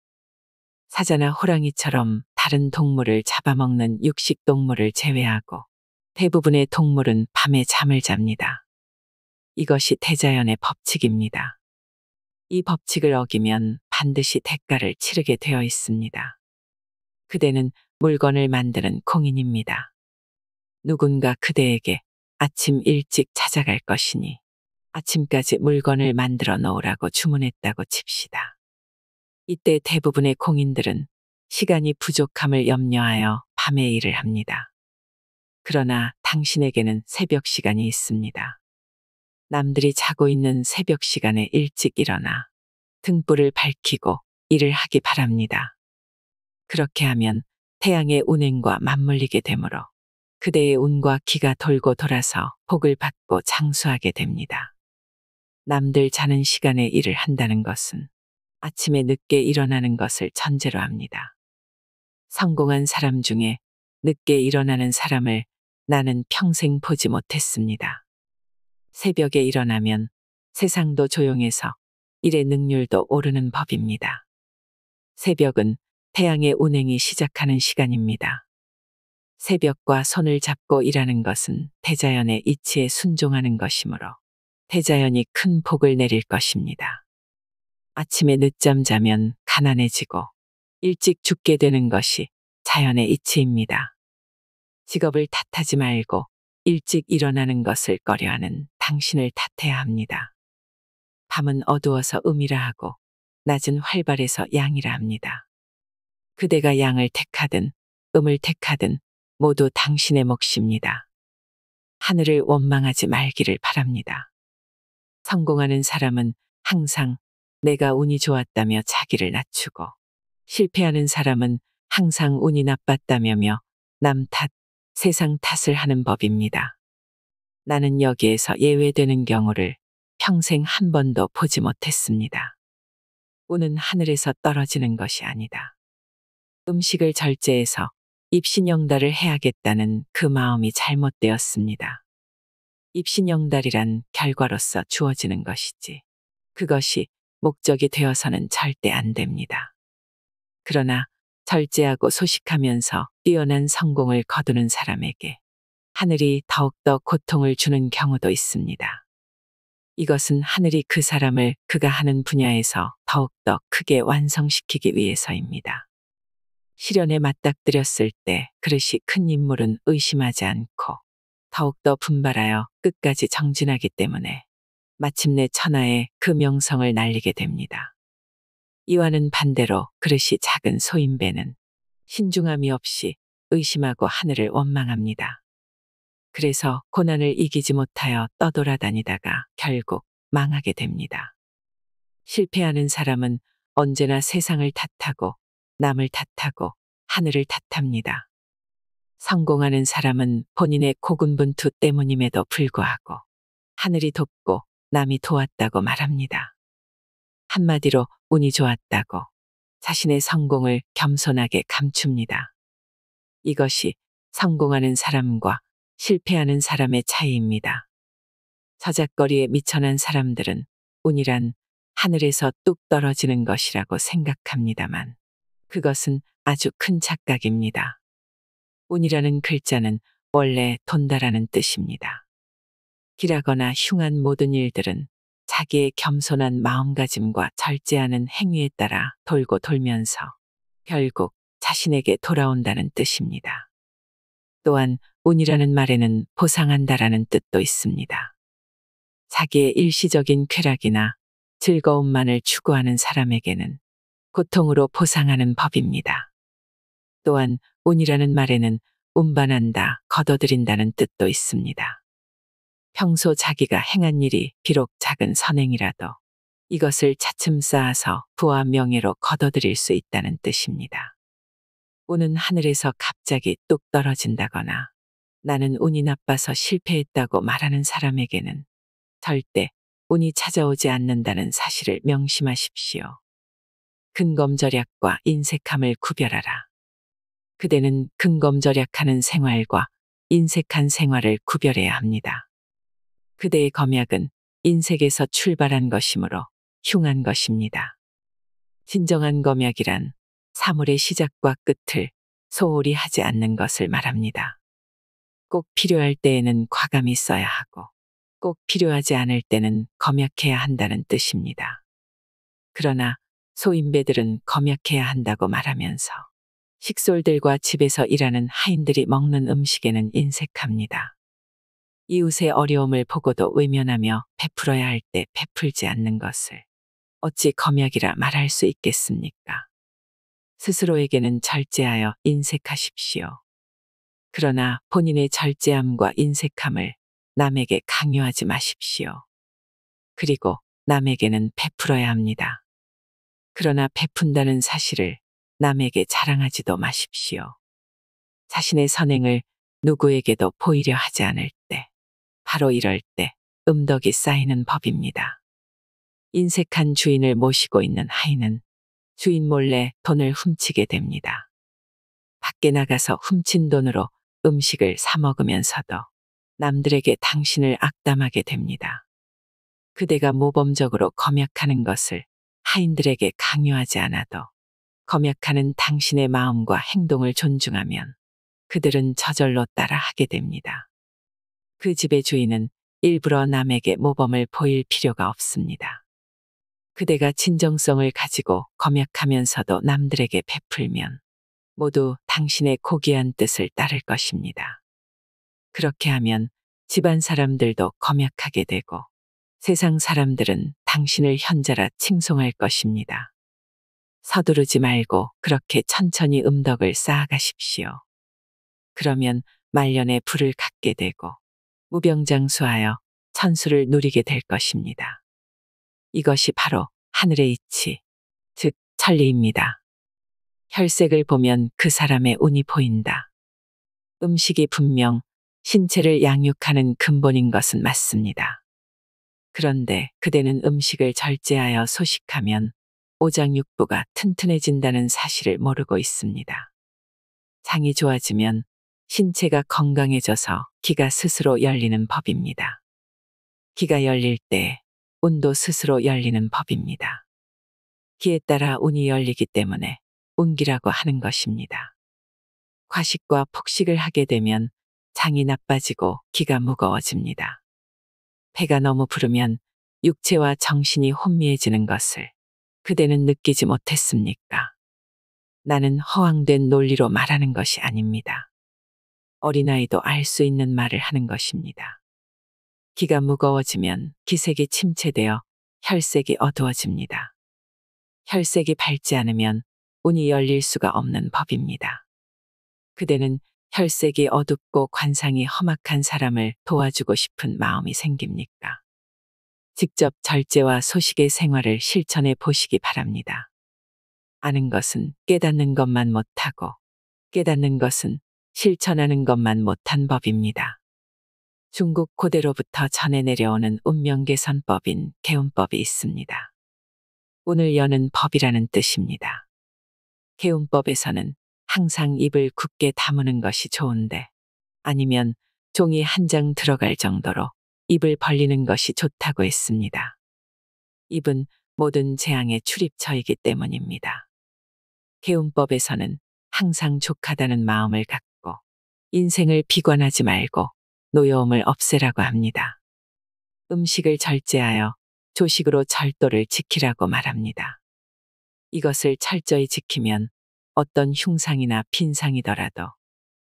사자나 호랑이처럼 다른 동물을 잡아먹는 육식동물을 제외하고 대부분의 동물은 밤에 잠을 잡니다. 이것이 대자연의 법칙입니다. 이 법칙을 어기면 반드시 대가를 치르게 되어 있습니다. 그대는 물건을 만드는 공인입니다. 누군가 그대에게 아침 일찍 찾아갈 것이니 아침까지 물건을 만들어 놓으라고 주문했다고 칩시다. 이때 대부분의 공인들은 시간이 부족함을 염려하여 밤에 일을 합니다. 그러나 당신에게는 새벽 시간이 있습니다. 남들이 자고 있는 새벽 시간에 일찍 일어나 등불을 밝히고 일을 하기 바랍니다. 그렇게 하면 태양의 운행과 맞물리게 되므로 그대의 운과 기가 돌고 돌아서 복을 받고 장수하게 됩니다. 남들 자는 시간에 일을 한다는 것은 아침에 늦게 일어나는 것을 전제로 합니다. 성공한 사람 중에 늦게 일어나는 사람을 나는 평생 보지 못했습니다. 새벽에 일어나면 세상도 조용해서 일의 능률도 오르는 법입니다. 새벽은 태양의 운행이 시작하는 시간입니다. 새벽과 손을 잡고 일하는 것은 대자연의 이치에 순종하는 것이므로 대자연이 큰 복을 내릴 것입니다. 아침에 늦잠 자면 가난해지고 일찍 죽게 되는 것이 자연의 이치입니다. 직업을 탓하지 말고 일찍 일어나는 것을 꺼려하는 당신을 탓해야 합니다. 밤은 어두워서 음이라 하고 낮은 활발해서 양이라 합니다. 그대가 양을 택하든 음을 택하든 모두 당신의 몫입니다. 하늘을 원망하지 말기를 바랍니다. 성공하는 사람은 항상 내가 운이 좋았다며 자기를 낮추고 실패하는 사람은 항상 운이 나빴다며 남 탓, 세상 탓을 하는 법입니다. 나는 여기에서 예외되는 경우를 평생 한 번도 보지 못했습니다. 운은 하늘에서 떨어지는 것이 아니다. 음식을 절제해서 입신영달을 해야겠다는 그 마음이 잘못되었습니다. 입신영달이란 결과로서 주어지는 것이지. 그것이 목적이 되어서는 절대 안 됩니다. 그러나 절제하고 소식하면서 뛰어난 성공을 거두는 사람에게 하늘이 더욱더 고통을 주는 경우도 있습니다. 이것은 하늘이 그 사람을 그가 하는 분야에서 더욱더 크게 완성시키기 위해서입니다. 시련에 맞닥뜨렸을 때 그릇이 큰 인물은 의심하지 않고 더욱더 분발하여 끝까지 정진하기 때문에 마침내 천하에 그 명성을 날리게 됩니다. 이와는 반대로 그릇이 작은 소인배는 신중함이 없이 의심하고 하늘을 원망합니다. 그래서 고난을 이기지 못하여 떠돌아다니다가 결국 망하게 됩니다. 실패하는 사람은 언제나 세상을 탓하고 남을 탓하고 하늘을 탓합니다. 성공하는 사람은 본인의 고군분투 때문임에도 불구하고 하늘이 돕고 남이 도왔다고 말합니다. 한마디로 운이 좋았다고 자신의 성공을 겸손하게 감춥니다. 이것이 성공하는 사람과 실패하는 사람의 차이입니다. 저작거리에 미천한 사람들은 운이란 하늘에서 뚝 떨어지는 것이라고 생각합니다만 그것은 아주 큰 착각입니다. 운이라는 글자는 원래 돈다라는 뜻입니다. 길하거나 흉한 모든 일들은 자기의 겸손한 마음가짐과 절제하는 행위에 따라 돌고 돌면서 결국 자신에게 돌아온다는 뜻입니다. 또한 운이라는 말에는 보상한다라는 뜻도 있습니다. 자기의 일시적인 쾌락이나 즐거움만을 추구하는 사람에게는 고통으로 보상하는 법입니다. 또한 운이라는 말에는 운반한다, 걷어들인다는 뜻도 있습니다. 평소 자기가 행한 일이 비록 작은 선행이라도 이것을 차츰 쌓아서 부와 명예로 걷어들일 수 있다는 뜻입니다. 운은 하늘에서 갑자기 뚝 떨어진다거나 나는 운이 나빠서 실패했다고 말하는 사람에게는 절대 운이 찾아오지 않는다는 사실을 명심하십시오. 근검절약과 인색함을 구별하라. 그대는 근검절약하는 생활과 인색한 생활을 구별해야 합니다. 그대의 검약은 인색에서 출발한 것이므로 흉한 것입니다. 진정한 검약이란 사물의 시작과 끝을 소홀히 하지 않는 것을 말합니다. 꼭 필요할 때에는 과감히 써야 하고 꼭 필요하지 않을 때는 검약해야 한다는 뜻입니다. 그러나 소인배들은 검약해야 한다고 말하면서 식솔들과 집에서 일하는 하인들이 먹는 음식에는 인색합니다. 이웃의 어려움을 보고도 외면하며 베풀어야 할 때 베풀지 않는 것을 어찌 검약이라 말할 수 있겠습니까? 스스로에게는 절제하여 인색하십시오. 그러나 본인의 절제함과 인색함을 남에게 강요하지 마십시오. 그리고 남에게는 베풀어야 합니다. 그러나 베푼다는 사실을 남에게 자랑하지도 마십시오. 자신의 선행을 누구에게도 보이려 하지 않을 때, 바로 이럴 때 음덕이 쌓이는 법입니다. 인색한 주인을 모시고 있는 하인은 주인 몰래 돈을 훔치게 됩니다. 밖에 나가서 훔친 돈으로 음식을 사 먹으면서도 남들에게 당신을 악담하게 됩니다. 그대가 모범적으로 검약하는 것을 하인들에게 강요하지 않아도 검약하는 당신의 마음과 행동을 존중하면 그들은 저절로 따라하게 됩니다. 그 집의 주인은 일부러 남에게 모범을 보일 필요가 없습니다. 그대가 진정성을 가지고 검약하면서도 남들에게 베풀면 모두 당신의 고귀한 뜻을 따를 것입니다. 그렇게 하면 집안 사람들도 검약하게 되고 세상 사람들은 당신을 현자라 칭송할 것입니다. 서두르지 말고 그렇게 천천히 음덕을 쌓아가십시오. 그러면 말년에 부를 갖게 되고 무병장수하여 천수를 누리게 될 것입니다. 이것이 바로 하늘의 이치, 즉 천리입니다. 혈색을 보면 그 사람의 운이 보인다. 음식이 분명 신체를 양육하는 근본인 것은 맞습니다. 그런데 그대는 음식을 절제하여 소식하면 오장육부가 튼튼해진다는 사실을 모르고 있습니다. 장이 좋아지면 신체가 건강해져서 기가 스스로 열리는 법입니다. 기가 열릴 때 운도 스스로 열리는 법입니다. 기에 따라 운이 열리기 때문에 운기라고 하는 것입니다. 과식과 폭식을 하게 되면 장이 나빠지고 기가 무거워집니다. 배가 너무 부르면 육체와 정신이 혼미해지는 것을 그대는 느끼지 못했습니까? 나는 허황된 논리로 말하는 것이 아닙니다. 어린아이도 알 수 있는 말을 하는 것입니다. 기가 무거워지면 기색이 침체되어 혈색이 어두워집니다. 혈색이 밝지 않으면 운이 열릴 수가 없는 법입니다. 그대는 혈색이 어둡고 관상이 험악한 사람을 도와주고 싶은 마음이 생깁니까? 직접 절제와 소식의 생활을 실천해 보시기 바랍니다. 아는 것은 깨닫는 것만 못하고 깨닫는 것은 실천하는 것만 못한 법입니다. 중국 고대로부터 전해 내려오는 운명개선법인 개운법이 있습니다. 운을 여는 법이라는 뜻입니다. 개운법에서는 항상 입을 굳게 다무는 것이 좋은데 아니면 종이 한 장 들어갈 정도로 입을 벌리는 것이 좋다고 했습니다. 입은 모든 재앙의 출입처이기 때문입니다. 개운법에서는 항상 족하다는 마음을 갖고 인생을 비관하지 말고 노여움을 없애라고 합니다. 음식을 절제하여 조식으로 절도를 지키라고 말합니다. 이것을 철저히 지키면 어떤 흉상이나 빈상이더라도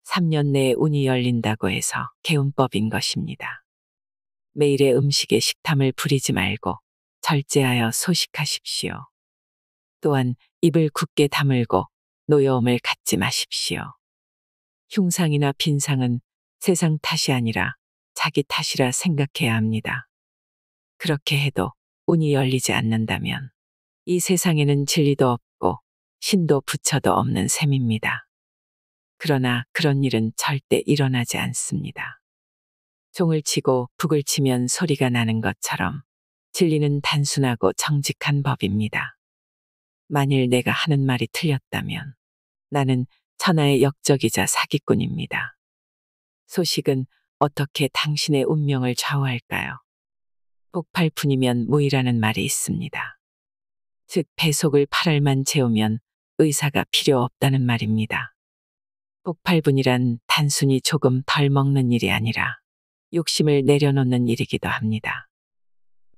3년 내에 운이 열린다고 해서 개운법인 것입니다. 매일의 음식에 식탐을 부리지 말고 절제하여 소식하십시오. 또한 입을 굳게 다물고 노여움을 갖지 마십시오. 흉상이나 빈상은 세상 탓이 아니라 자기 탓이라 생각해야 합니다. 그렇게 해도 운이 열리지 않는다면 이 세상에는 진리도 없고 신도 부처도 없는 셈입니다. 그러나 그런 일은 절대 일어나지 않습니다. 종을 치고 북을 치면 소리가 나는 것처럼 진리는 단순하고 정직한 법입니다. 만일 내가 하는 말이 틀렸다면 나는 천하의 역적이자 사기꾼입니다. 소식은 어떻게 당신의 운명을 좌우할까요? 복팔푼이면 무이라는 말이 있습니다. 즉 배속을 8알만 채우면 의사가 필요 없다는 말입니다. 복팔분이란 단순히 조금 덜 먹는 일이 아니라 욕심을 내려놓는 일이기도 합니다.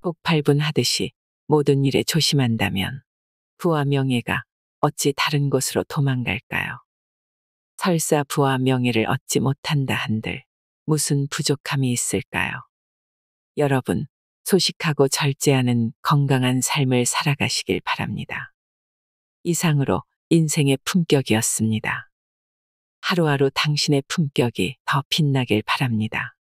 복팔분 하듯이 모든 일에 조심한다면 부와 명예가 어찌 다른 곳으로 도망갈까요? 설사 부와 명예를 얻지 못한다 한들 무슨 부족함이 있을까요? 여러분, 소식하고 절제하는 건강한 삶을 살아가시길 바랍니다. 이상으로 인생의 품격이었습니다. 하루하루 당신의 품격이 더 빛나길 바랍니다.